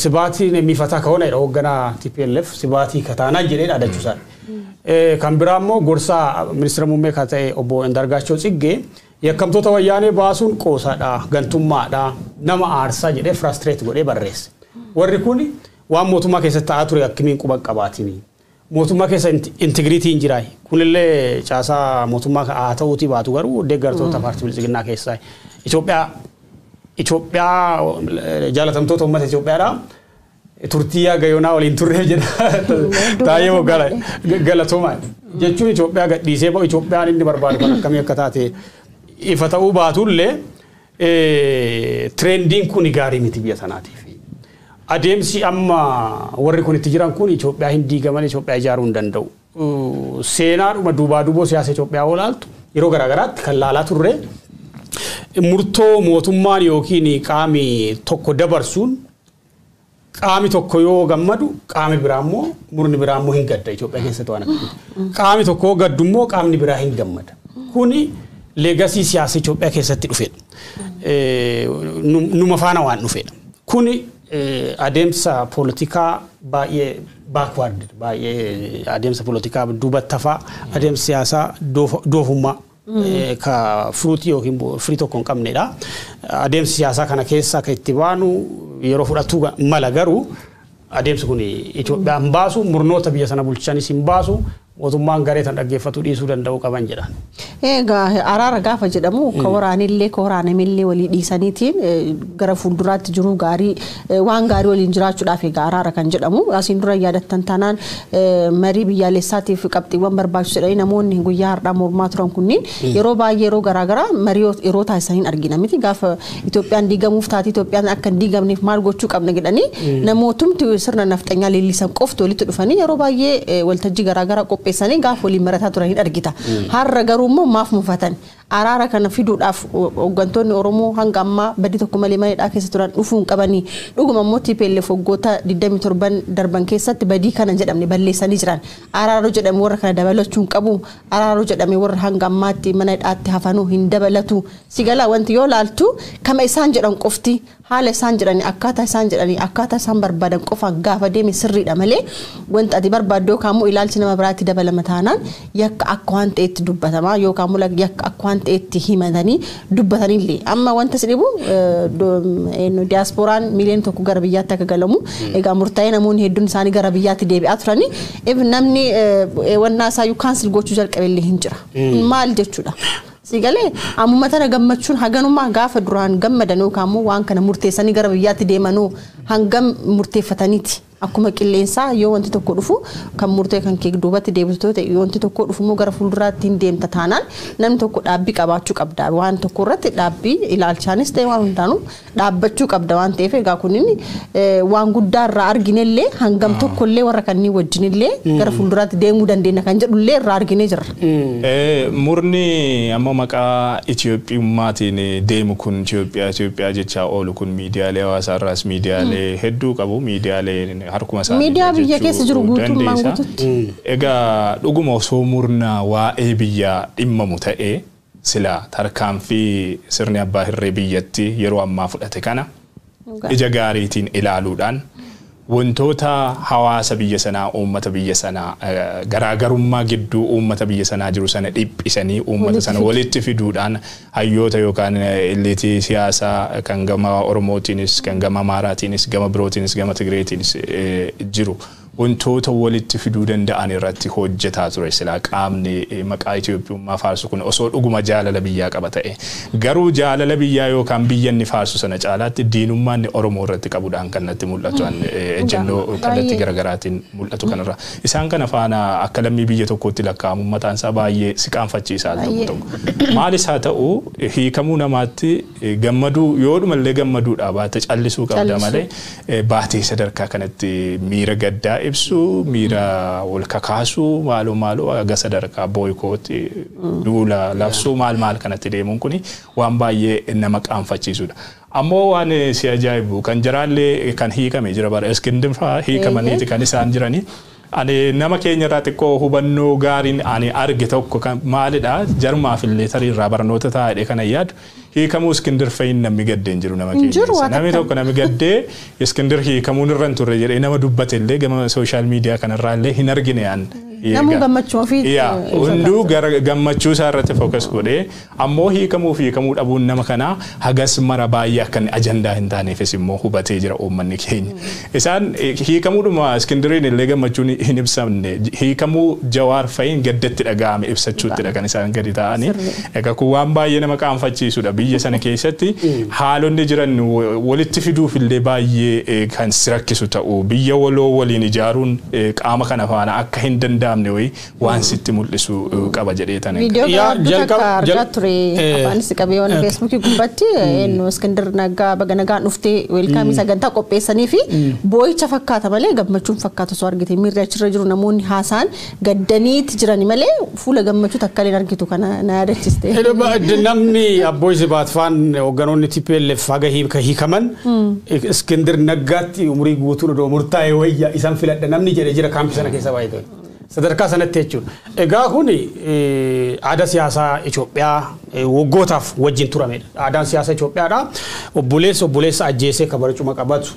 Sibaatiin mifataa ka'oona jedha hoogganaa TPLF sibaatii kataanaa jedhee dhaadachuusaa. Kan biraa immoo gorsaa ministeera muummee kan ta'e obbo Indargaachoo Tsiggee yakkamtoota wayyaanee baasuun qoosaadha gantummaadha nama aarsaa jedhee frustrate godhee barreesse. Warri kun waan mootummaa keessatti ta'aa ture akkamiin quba qabaatini. Mootummaa keessa integriitii hin jiraay. Kunillee caasaa mootummaa haa ta'uutii baatu garuu deeggartoota paartii bilisiginnaa keessaa. Itoophiyaa jaalatamtoota uummata Itoophiyaadha. Turtiyaa gayoonaa waliin turree jedha. Taayee galatoomaa. Jechuun Itoophiyaa gadhiisee bahu Itoophiyaan inni barbaadu kan akkamii akka taate ifa ta'uu baatullee trendiin kun gaarii miti biyya sanaatiif. Adeemsi amma warri kun itti jiran kun Itoophiyaa hin diigaman Itoophiyaa ijaaruu hin danda'u. Seenaadhuma duubaa duuboo siyaasa Itoophiyaa olaaltu yeroo garaagaraatti kan laalaa turre murtoo mootummaan yookiin qaami tokko dabarsuun qaami tokko yoo gammadu qaami biraa immoo murni biraa immoo hin gadda Itoophiyaa keessatti waan akkasii. Qaami tokko gaddu immoo qaamni biraa hin gammada. Kuni leegasii siyaasa Itoophiyaa keessatti dhufedha. Numa faana waan dhufedha. Kuni adeemsa politikaa baay'ee backward baay'ee adeemsa politikaa duubattafaa adeemsa siyaasaa doofummaa ka fruitii yookiin firii tokko hin qabnedha. Adeemsa siyaasaa kana keessa akka itti baanu yeroo fudhatu mala garuu adeemsi kun Itoophiyaa hin baasu murnoota biyya sana bulchanis hin baasu mootummaan garee tan dhaggeeffatu dhiisuu danda'u qaban jedhan. Egaa araara gaafa jedhamu ka waraanillee ka waraanamillee walii dhiisaniitiin gara fuulduraatti jiru gaarii waan gaarii waliin jiraachuudhaaf egaa araara kan jedhamu asiin dura yaadattan taanaan marii biyyaalessaatiif qabxiiwwan barbaachisu jedhanii namoonni guyyaa har'aa mormaa turan kunniin yeroo baay'ee yeroo garaagaraa marii yeroo taasisaniin argina miti gaafa Itoophiyaan diigamuuf taate Itoophiyaan akka hin diigamneef maal gochuu qabna jedhanii namootumti sirna nafxanyaa leellisan qofti walitti dhufanii yeroo baay'ee waltajjii garaagaraa qopheessanii gaafa waliin marataa turanii argita. Har'a garuu immoo maaf mufatan araara kana fiduudhaaf hooggantoonni Oromoo hanga ammaa badii tokko malee maneedhaa keessa turan dhufuun qabanii dhuguma immoo TPLF waggoota 27 darban keessatti badii kana jedhamne balleessanii jiran araara jedhame warra kana dabalachuun qabu araara jedhame warra hanga ammaatti maneedhaatti hafanuu hin dabalatu sigala wanti yoo laaltu kama isaan jedhan qofti haala isaan jedhanii akkaataa isaan barbaadan qofaan gaafa deeme sirriidha malee wanta ati barbaaddu kaamu ilaalchi nama biraatti dabalama taanaan yakka akka waan ta'etti dubbatamaa yookaan immoo yakka akka waan ta'etti himatanii dubbatanillee amma wanta sidhibu diasporaan miliyoona tokko gara biyyaatti akka galamu egaa murtaa'ee namoonni hedduun isaanii gara biyyaatti deebi'aa turanii namni wannaa isaa kaansel gochuu jalqabellee hin jira maal jechuudha. Sigalee ammuma tana gammachuun haganummaa gaafa duraan gammadan yookaan immoo waan kana murteessanii gara biyyaatti deemanuu hangam murteeffataniiti akkuma qilleensaa yoo wanti tokko dhufu kan murtee kan kee duubatti deebitu ta'e yoo wanti tokko dhufu immoo gara fuulduraatti hin deemta taanaan namni tokko dhaabbii qabaachuu qabda waan tokko irratti dhaabbii ilaalchaanis ta'e waan hundaanuu dhaabbachuu qabda waan ta'eef egaa kunin waan guddaa irraa arginellee hangam tokkollee warra kanneen wajjinillee gara fuulduraatti deemuu dandeenya kan jedhullee irraa arginee jirra. Murni amma maqaa Itoophiyummaatiin deemu kun Itoophiyaa jechaa oolu kun miidiyaalee hawaasaa irraas miidiyaalee hedduu qabu miidiyaalee harkuma isaa miidiyaa biyya keessa jiru guutummaan guututti. Egaa dhuguma osoo murna waa'ee biyyaa dhimmamu ta'ee sila tarkaanfii sirni abbaa hirree biyyatti yeroo ammaa fudhate kana ija gaariitiin ilaaluudhaan wantoota hawaasa biyya sanaa uummata biyya sanaa garaagarummaa gidduu uummata biyya sanaa jiru sana dhiphisanii uummata sana walitti fiduudhaan hayyoota yookaan illiitii siyaasaa kan gama Oromootiinis kan gama Amaaraatiinis gama birootiinis gama Tigreetiinis jiru wantoota walitti fiduu danda'an irratti hojjetaa ture sila qaamni maqaa Itoophiyummaa faarsu kun osoo dhuguma jaalala biyyaa qaba ta'e garuu jaalala biyyaa yookaan biyyanni faarsu sana caalaatti diinummaan Oromoo irratti qabuudhaan kan natti mul'atu ejjennoo kallattii garaagaraatiin mul'atu kanarra isaan kana faana akka lammii biyya tokkootti lakkaa'amu mataan isaa baay'ee si qaanfachiisaa tokko maalis haa ta'u hiikamuu namaatti gammaduu yoodhumallee gammaduudha baate callisuu qabda malee baatee sadarkaa kanatti miira gaddaa ibsu miira wal kakaasu maaloo aga sadarkaa boykooti duula labsuu maal kanatti deemuun kuni waan baay'ee nama qaanfachiisudha. Ammoo waan si ajaa'ibu kan jiraallee kan hiikame jira bara Iskindir fa'aa hiikamaniiti kan isaan jiranii ani nama keenya irraa xiqqoo hubannoo gaariin ani arge tokko kan maalidha jarmaaf illee tarii irraa barnoota taa'ee kana yaadu hiikamuu Iskindir Fayin namni gaddeen jiru nama keenya namni tokko namni gaddee Iskindir hiikamuun irra hin turre jedhee nama dubbate illee gama sooshaal miidiyaa kanarraa illee hin argine aan namu gammachuu ofii hunduu gammachuu isaa irratti fookas godhee ammoo hiikamuu dhabuun nama kanaa hagas mara baay'ee akka ajandaa hin taaneefis immoo hubatee jira uummanni keenya. Isaan hiikamuudhuma Iskindiriin illee gammachuun hin ibsamne hiikamuu Jawaar Fayin gaddatti dhaga'ame ibsachuuttidha kan isaan gadi ta'anii. Egaa kun waan baay'ee nama qaanfachiisudha biyya sana keessatti haalonni jiran walitti fiduuf illee baay'ee kan rakkisu ta'u biyya waloo waliin ijaaruun qaama kana faana akka hin danda'amne waan sitti mul'isu qaba jedhee tan. Viidiyoo jalqaba argaa ture afaanis qabee waan feesbuukii gubbatti eenyu Iskindir Naggaa baga nagaan dhuftee weelkaamii sagantaa qopheessanii fi boo'icha fakkaata malee gammachuun fakkaatu soo argite miirri achirra jiru namoonni haasaan gaddaniiti jirani malee fuula gammachuu takka illee argitu kana na yaadachiiste. Namni abbooyi Zibaatfaan hoogganoonni TPLF haga hiikaman Iskindir Naggaatti umurii guutuun odoo murtaa'e wayya isaan filadha namni jedhe jira kaampii sana keessa baay'ee. Sadarkaa sanatti jechuun egaa kun aadaa siyaasaa Itoophiyaa waggootaaf wajjin turamedha. Aadaan siyaasaa Itoophiyaadha. Obboleessa ajjeesee ka barcuma qabatu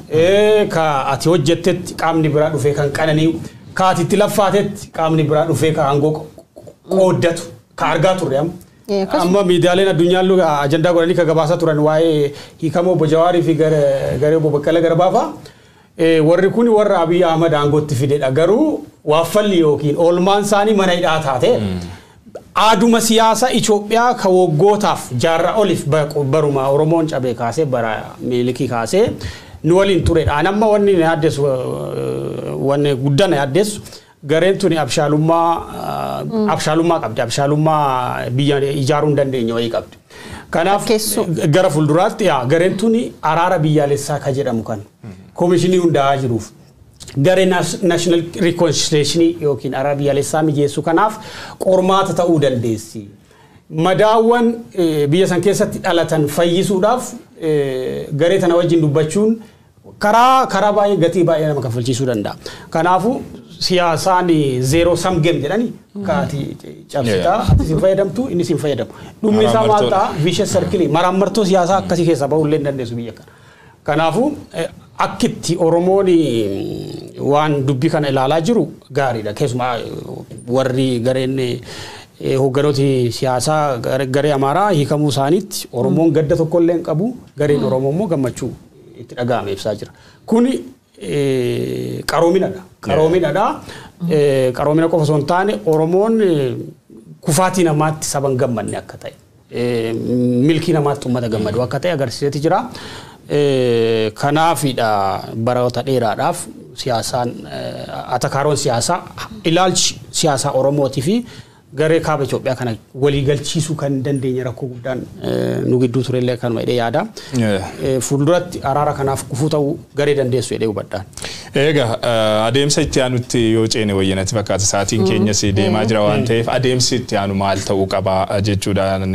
ka ati hojjettetti qaamni biraa dhufee kan qananii'u ka ati itti laffaatetti qaamni biraa dhufee ka aangoo qooddatu ka argaa turre amma miidiyaaleen addunyaan ajandaa godhanii ka gabaasaa turan waa'ee hiikamoo Obbo Jawaarii fi garee Obbo Baqqalee Garbaafaa. Warri kun warra Abiy Ahmad aangootti fidedha garuu waaffalli yookiin oolmaan isaanii mana hidhaa taate aaduma siyaasa Itoophiyaa ka waggootaaf jaarraa oliif baruma Oromoon cabee kaasee bara Miilikii kaasee nu waliin turedha. Amma wanni na yaaddeessu wanni guddaa na yaaddeessu gareen tuni abshaalummaa qabdi. Abshaalummaa biyya ijaaruu hin dandeenye wayii qabdi. Kanaaf gara fuulduraatti gareen tuni araara biyyaalessaa ka jedhamu kan Komishinii hundaa'aa jiruuf garee National Reconciliation yookiin araara biyyaalessaa mijeessu kanaaf qormaata ta'uu dandeessi. Madaawwan biyya san keessatti dhalatan fayyisuudhaaf garee tana wajjin dubbachuun karaa baay'ee gatii baay'ee nama kaffalchiisuu danda'a. Kanaafuu siyaasaan zero sum game jedhani kaati cabsitaa ati sin fayyadamtu inni sin fayyadamu. Dhumni isaa maal ta'a vicious circle maraamartoo siyaasaa akkasii keessa bahuu illee dandeessu biyya kana. Kanaafuu akkitti Oromoon waan dubbii kana ilaalaa jiru gaariidha. Keessumaa warri gareen hoogganooti siyaasaa garee Amaaraa hiikamuu isaaniitti Oromoon gadda tokko illee hin qabu gareen Oromoo immoo gammachuu itti dhaga'ame ibsaa jira. Kuni qaroominadha. Qaroomina qofa osoo hin taane Oromoon kufaatii namaatti saba hin gammanne akka ta'e milkii namaatti uummata gammadu akka ta'e agarsiiseeti jira. Kanaafidha baroota dheeraadhaaf siyaasaan atakaaroon siyaasaa ilaalchi siyaasaa Oromootii fi garee kaaba Itoophiyaa kana walii galchiisuu kan dandeenye rakkoo guddaan nu gidduu turellee kanuma jedhee yaada. Fuulduratti araara kanaaf gufuu ta'uu garee dandeessu jedhee hubadhaan. Egaa adeemsa itti aanutti yoo ceene wayyanatti fakkaata sa'aatiin keenyas deemaa jira waan ta'eef adeemsi itti aanu maal ta'uu qaba jechuudhaan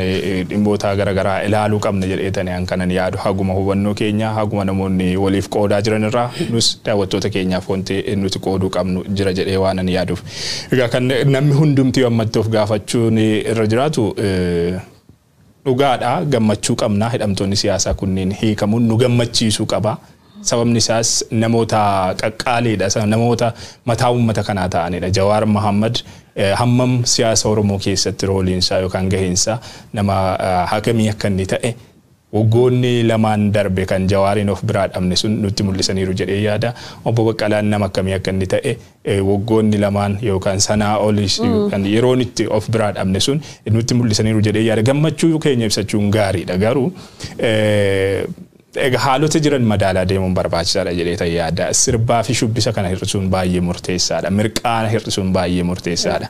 dhimmoota garaagaraa ilaaluu qabna jedheetanii an kanan yaadu haguma hubannoo keenya haguma namoonni waliif qoodaa jiran irraa nus daawwattoota keenyaaf wanti nuti qooduu qabnu jira jedhee waan an yaaduuf. Egaa kan namni hundumtii ammattoof gaafachuun irra jiraatu dhugaadha gammachuu qabna hidhamtoonni siyaasaa kunneen hiikamuun nu gammachiisuu qaba. Sababni isaas namoota qaqqaaliidha namoota mataa uummata kanaa ta'anidha. Jawaar Mohaammed hammam siyaasa Oromoo keessatti rooliinsaa yookaan gaheensaa nama hakamii akka inni ta'e waggoonni lamaan darbe kan Jawaariin of biraa dhabne sun nutti mul'isaniiru jedhee yaada. Obbo Baqqalaan nama akkamii akka inni ta'e waggoonni lamaan yookaan sanaa olis kan yeroon itti of biraa dhabne sun nutti mul'isaniiru jedhee yaada. Gammachuu keenya ibsachuun gaariidha garuu haalota jiran madaalaa deemuun barbaachisaadha jedhee yaada. Sirbaa fi shubbisa kana hir'isuun baay'ee murteessaadha. Mirqaana hir'isuun baay'ee murteessaadha.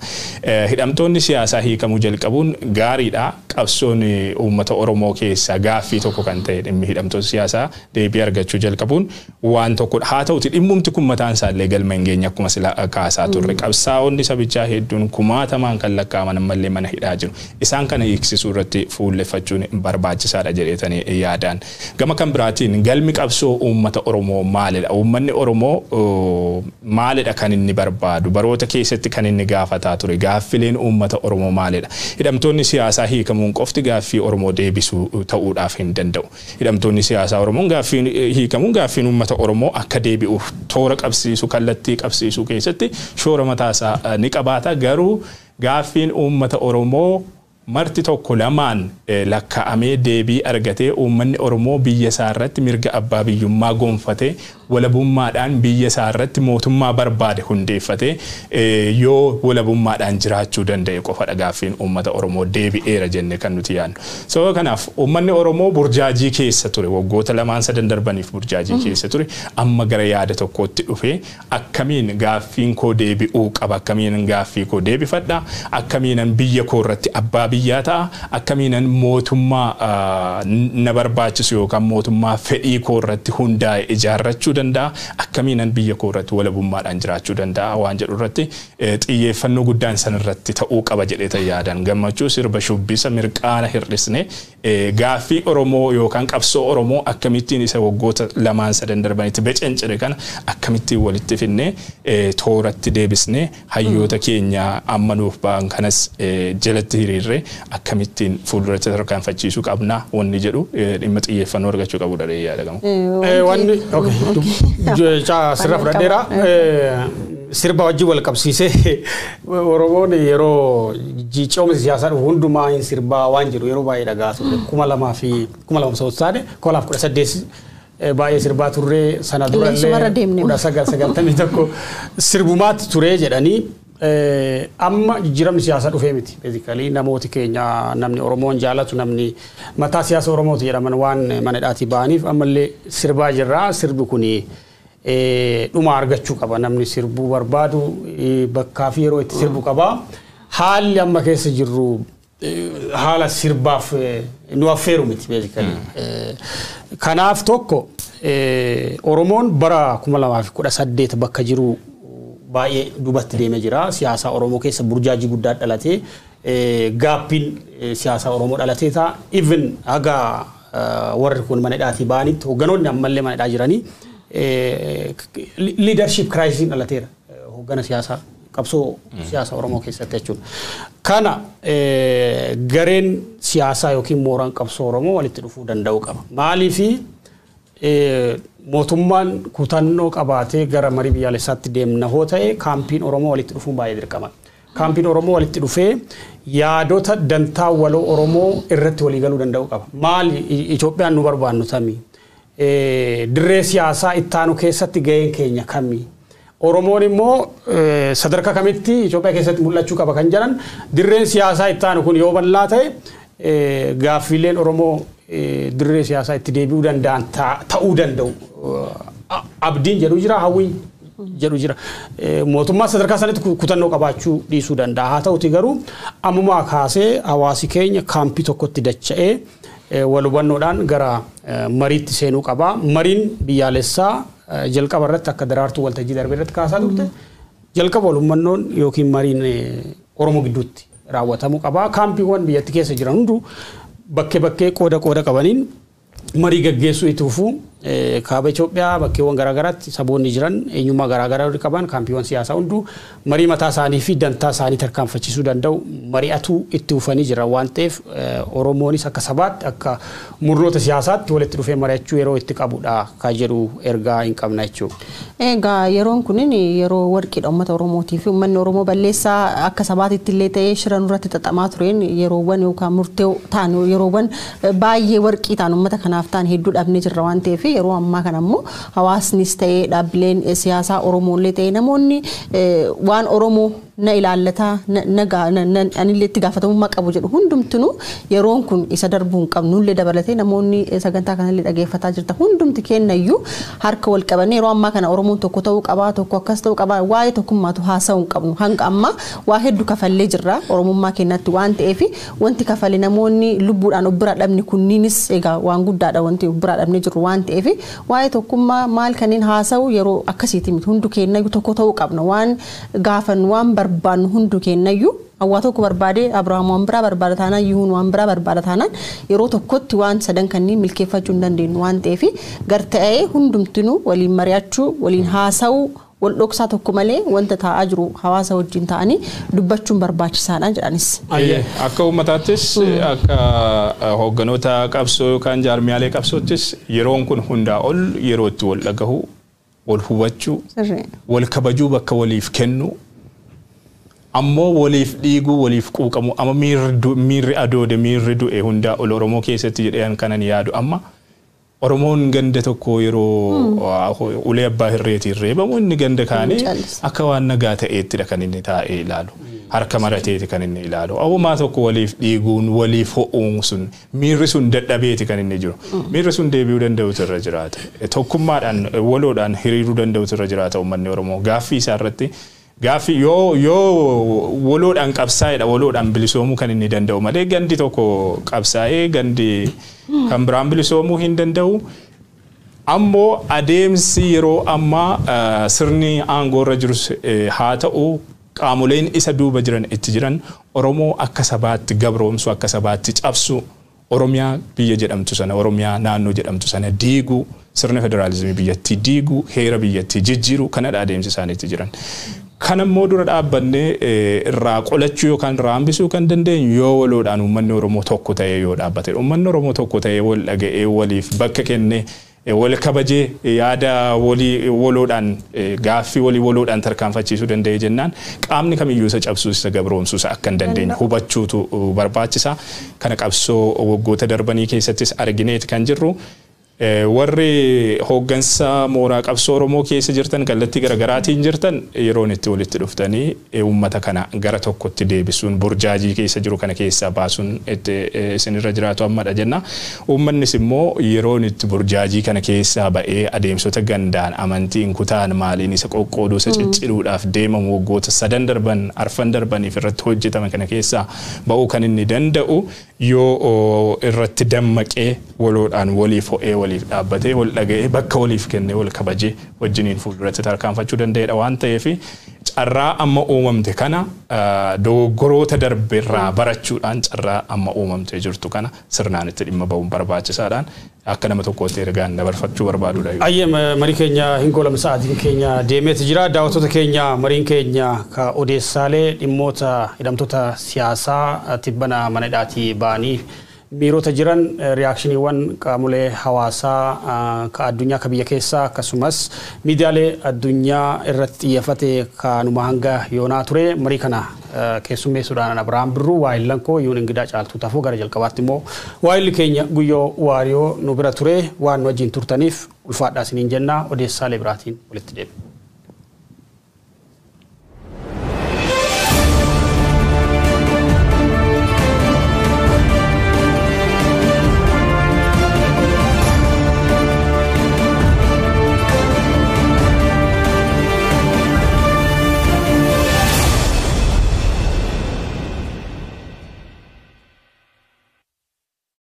Hidhamtoonni siyaasaa hiikamuu jalqabuun gaariidha. Qabsoon uummata Oromoo keessaa gaaffii tokko kan ta'e dhimmi hidhamtoota siyaasaa deebii argachuu jalqabuun waan tokkodha. Haa ta'uti dhimmumti kun mataan isaallee galma hin geenye akkuma sila kaasaa turre. Qabsaa'onni sabichaa hedduun kumaatamaan kan lakkaa'aman ammallee mana hidhaa jiru. Isaan kana hiiksisuu irratti fuulleffachuun barbaachisaadha jedheetanii yaadaan. Gama kan gam biraatiin galmi qabsoo uummata Oromoo maalidha? Uummanni Oromoo maalidha kan inni barbaadu? Baroota keessatti kan inni gaafataa ture gaaffileen uummata Oromoo maalidha? Hidhamtoonni siyaasaa hiikamuun qofti gaaffii Oromoo deebisuu ta'uudhaaf hin danda'u. Hidhamtoonni siyaasaa Oromoon gaaffii hiikamuun gaaffiin uummata Oromoo akka deebi'uuf toora qabsiisu kallattii qabsiisuu keessatti shoora mataasaa ni qabaata. Garuu gaaffiin uummata Oromoo marti tokko lamaan lakkaa'amee deebii argatee uummanni Oromoo biyya isaa irratti mirga abbaa biyyummaa gonfatee walabummaadhaan biyya isaa irratti mootummaa barbaade hundeeffatee yoo walabummaadhaan jiraachuu danda'e qofadha gaaffiin uummata Oromoo deebi'eera jennee kan nuti yaadnu. Sababa kanaaf uummanni Oromoo burjaajii keessa ture waggoota lamaan sadan darbaniif burjaajii keessa ture amma gara yaada tokkootti dhufee akkamiin gaaffiin koo deebi'uu qaba akkamiin gaaffii koo deebifadha akkamiin biyya koo irratti abbaa biyyaa ta'a akkamiin mootummaa na barbaachisu yookaan mootummaa fedhii koo irratti hundaa'e ijaarrachuu danda'a akkamiin biyya koo irratti walabummaadhaan jiraachuu danda'a waan jedhu irratti xiyyeeffannoo guddaan san irratti ta'uu qaba jedhee yaadan gammachuu sirba shubbisa mirqaana hir'isne gaaffii Oromoo yookaan qabsoo Oromoo akkamittiin isa waggoota lamaan sadan darbanitti becencire kana akkamittiin walitti finne tooratti deebisne hayyoota keenya amma nuuf ba'an kanas jalatti hiriirre akkamittiin fuulduratti tarkaanfachiisuu qabna wanni jedhu dhimma xiyyeeffannoo argachuu qabu dha yaadagamu. Wanni sirra fudhadheera sirba wajji wal qabsiisee Oromoon yeroo jiicoomsi siyaasaa hundumaa hin sirbaa waan jiru yeroo baay'ee dhagaa ture 2018 baay'ee sirbaa turre sana durallee 1991 sirbumaatti ture jedhanii amma jijjiiramni siyaasaa dhufee miti basically namooti keenya namni Oromoon jaalatu namni mataa siyaasa Oromooti jedhaman waan manadhaatii ba'aniif ammallee sirbaa jirra sirbi kuni dhuma argachuu qaba namni sirbuu barbaadu bakkaa fi yeroo itti sirbu qaba haalli amma keessa jirru haala sirbaaf nu affeeru miti basically kanaaf tokko Oromoon bara 2018 bakka jiru baay'ee dubatti deemee jira siyaasa Oromoo keessa burjaajii guddaa dhalatee gaappiin siyaasa Oromoo dhalatee ta'a even haga warri kun manadhaatii ba'anitti hogganoonni ammallee manadhaa jiranii leadership crisis dhalateera hoggana siyaasaa qabsoo siyaasa Oromoo keessatti jechuudha. Kana gareen siyaasaa yookiin mooraan qabsoo Oromoo walitti dhufuu danda'u qaba. Maaliif mootummaan kutannoo qabaatee gara marii biyyaalessaatti deemna hoo ta'e kaampiin Oromoo walitti dhufuun baay'ee dirqama. Kaampiin Oromoo walitti dhufee yaadota dantaa waloo Oromoo irratti walii galuu danda'u qaba. Maali Itoophiyaan nu barbaannu tamii? Dirree siyaasaa ittaanu keessatti gaheen keenya kamii? Oromoon immoo sadarkaa kamitti Itoophiyaa keessatti mul'achuu qaba kan jedhan dirreen siyaasaa ittaanu kun yoo bal'aa ta'e gaaffiileen Oromoo dirree siyaasaa itti deebi'uu danda'an ta'uu danda'u. Abdiin jedhu jira hawwiin jedhu jira. Mootummaa sadarkaa sanitti kutannoo qabaachuu dhiisuu danda'a. Haa ta'uti garuu ammumaa kaasee hawaasi keenya kaampii tokkotti dacha'ee wal hubannoodhaan gara mariitti seenuu qaba. Mariin biyyaalessaa jalqaba irratti akka daraartuu waltajjii darbee irratti kaasaa turte jalqaba wal hubannoon yookiin mariin Oromoo gidduutti raawwatamuu qaba. Kaampiiwwan biyyatti keessa jiran hunduu bakkee qooda qabaniin marii gaggeessuu itti fufuu kaaba Itoophiyaa bakkeewwan garaagaraatti saboonni jiran eenyummaa garaagaraa qaban kaampiiwwan siyaasaa hunduu marii mataa isaanii fi dantaa isaanii tarkaanfachiisuu danda'u mari'atuu itti fufanii jira waan ta'eef Oromoonis akka sabaatti akka murnoota siyaasaatti walitti dhufee mari'achuu yeroo itti qabudha kan jedhu ergaa hin qabna jechuudha. Egaa yeroon kunin yeroo warqiidha uummata Oromootii fi uummanni Oromoo balleessaa akka sabaatitti illee ta'ee shiran irratti xaxamaa tureen yeroowwan yookaan murtee ta'an yeroowwan baay'ee warqii ta'an uummata kanaaf ta'an hedduu dhabnee jirra waan ta'eef yeroo ammaa kana immoo hawaasnis ta'ee dhaabbileen siyaasaa Oromoollee ta'ee namoonni waan Oromoo na ilaallata anillee itti gaafatamummaa qabu jedhu hundumtinu yeroon kun isa darbuun qabnullee dabalatee namoonni sagantaa kanallee dhageeffataa jirta hundumti kennayyuu harka wal qabannee yeroo ammaa kana Oromoon tokko ta'uu qabaa tokko akkas ta'uu qabaa waa'ee tokkummaatu haasa'uu qabnu hanga amma waa hedduu kafallee jirra Oromummaa kennatti waan ta'eef wanti kafalee namoonni lubbuudhaan obbira dhabni kunniinis egaa waan guddaadha wanti obbira dhabne jiru waan ta'eef ta'eef waa'ee tokkummaa maal kanneen haasa'u yeroo akkasiitii miti hundu kennayyuu tokko ta'uu qabna waan gaafan waan barbaannu hundu kennayyuu awwaa tokko barbaade Abrahaam waan biraa barbaada taanaan Yihuun waan biraa barbaada taanaan yeroo tokkotti waan sadan kanneen milkeeffachuu hin dandeenyu waan ta'eef garta'ee hundumtinuu waliin mari'achuu waliin haasa'uu wal dhoksaa tokko malee wanta taa'aa jiru hawaasa wajjin ta'anii dubbachuun barbaachisaadha jedhanis. Akka uummataattis akka hoogganoota qabsoo yookaan jaarmiyaalee qabsoottis yeroon kun hundaa ol yerootti wal dhagahu wal hubachuu wal kabajuu bakka waliif kennu ammoo waliif dhiiguu waliif quuqamu amma miirri adoode miirri du'e hundaa ol Oromoo keessatti jedheen kanan yaadu amma Oromoon ganda tokko yeroo ulee abbaa hirreetiin reebamu inni ganda kaanii akka waan nagaa ta'eettidha kan inni taa'ee ilaalu harka marateeti kan inni ilaalu awwamaa tokko waliif dhiiguun waliif ho'uun sun miirri sun dadhabeeti kan inni jiru miirri sun deebi'uu danda'utu irra jiraata tokkummaadhaan waloodhaan hiriiruu danda'utu irra jiraata uummanni Oromoo gaaffii isaa irratti gaaffii yoo waloodhaan qabsaa'edha waloodhaan bilisoomuu kan inni danda'u malee gandi tokko qabsaa'ee gandi kan biraan bilisoomuu hin danda'u ammoo adeemsi yeroo ammaa sirni aangoo irra jirus haa ta'u qaamoleen isa duuba jiran itti jiran Oromoo akka sabaatti gabroomsu akka sabaatti cabsu Oromiyaa biyya jedhamtu sana Oromiyaa naannoo jedhamtu sana diiguu sirna federaalizimii biyyattii diiguu heera biyyattii jijjiiruu kanadha adeemsi isaaniitti jiran. Kanammoo dura dhaabbannee irraa qolachuu yookaan irraa hambisuu kan dandeenyu yoo waloodhaan uummanni Oromoo tokko ta'ee yoo dhaabbate uummanni Oromoo tokko ta'ee wal dhaga'ee waliif bakka kennee wal kabajee yaada waloodhaan gaaffii walii waloodhaan tarkaanfachiisuu danda'e jennaan qaamni kamiyyuu isa cabsuu isa gabroomsuu akka hin dandeenye hubachuutu barbaachisa. Kana qabsoo waggoota darbanii keessattis argineeti kan jirru. Warri hooggansa mooraa qabsoo Oromoo keessa jirtan kallattii garaagaraatiin jirtan yeroon itti walitti dhuftanii uummata kana gara tokkotti deebisuun burjaajii keessa jiru kana keessaa baasuun isinirra jiraatu ammadha jenna. Uummannis immoo yeroon itti burjaajii kana keessaa ba'ee adeemsota gandaan amantiin kutaan maaliin isa qoqqooduu isa cicciruudhaaf deemamu waggoota 3 darban 4 darbaniif irratti hojjetame kana keessaa ba'uu kan inni danda'u yoo irratti dammaqee waloodhaan waliif ho'ee waliif dhaabbatee wal dhaga'ee bakka waliif kennee wal kabajee wajjiniin fuulduratti tarkaanfachuu danda'edha waan ta'eef carraa amma uumamte kana dogoggoroota darbeerraa barachuudhaan carraa amma uumamtee jirtu kana sirnaan itti dhimma ba'uun barbaachisaadhaan akka nama tokkootti ergaan dabarfachuu barbaadudha. Ayyee marii keenya hin goolamne sa'aatiin keenya deemeeti jira daawwattoota keenya mariin keenya ka odeessaalee dhimmoota hidhamtoota siyaasaa tibbana mana hidhaatii ba'anii miirota jiran reakshiiniiwwan qaamolee hawaasaa ka addunyaa ka biyya keessaa akkasumas miidiyaalee addunyaa irratti xiyyeeffate kanuma hanga yoonaa ture marii kana keessummeessuudhaan Abrahaam Birruu waa'illan koo yuun ingidaa caaltuu taafuu gara jalqabaatti immoo waa'illi keenya guyyoo waariyoo nu bira ture waan nu wajjin turtaniif ulfaadhaa isiniin jenna odeessaalee biraatiin walitti deebina.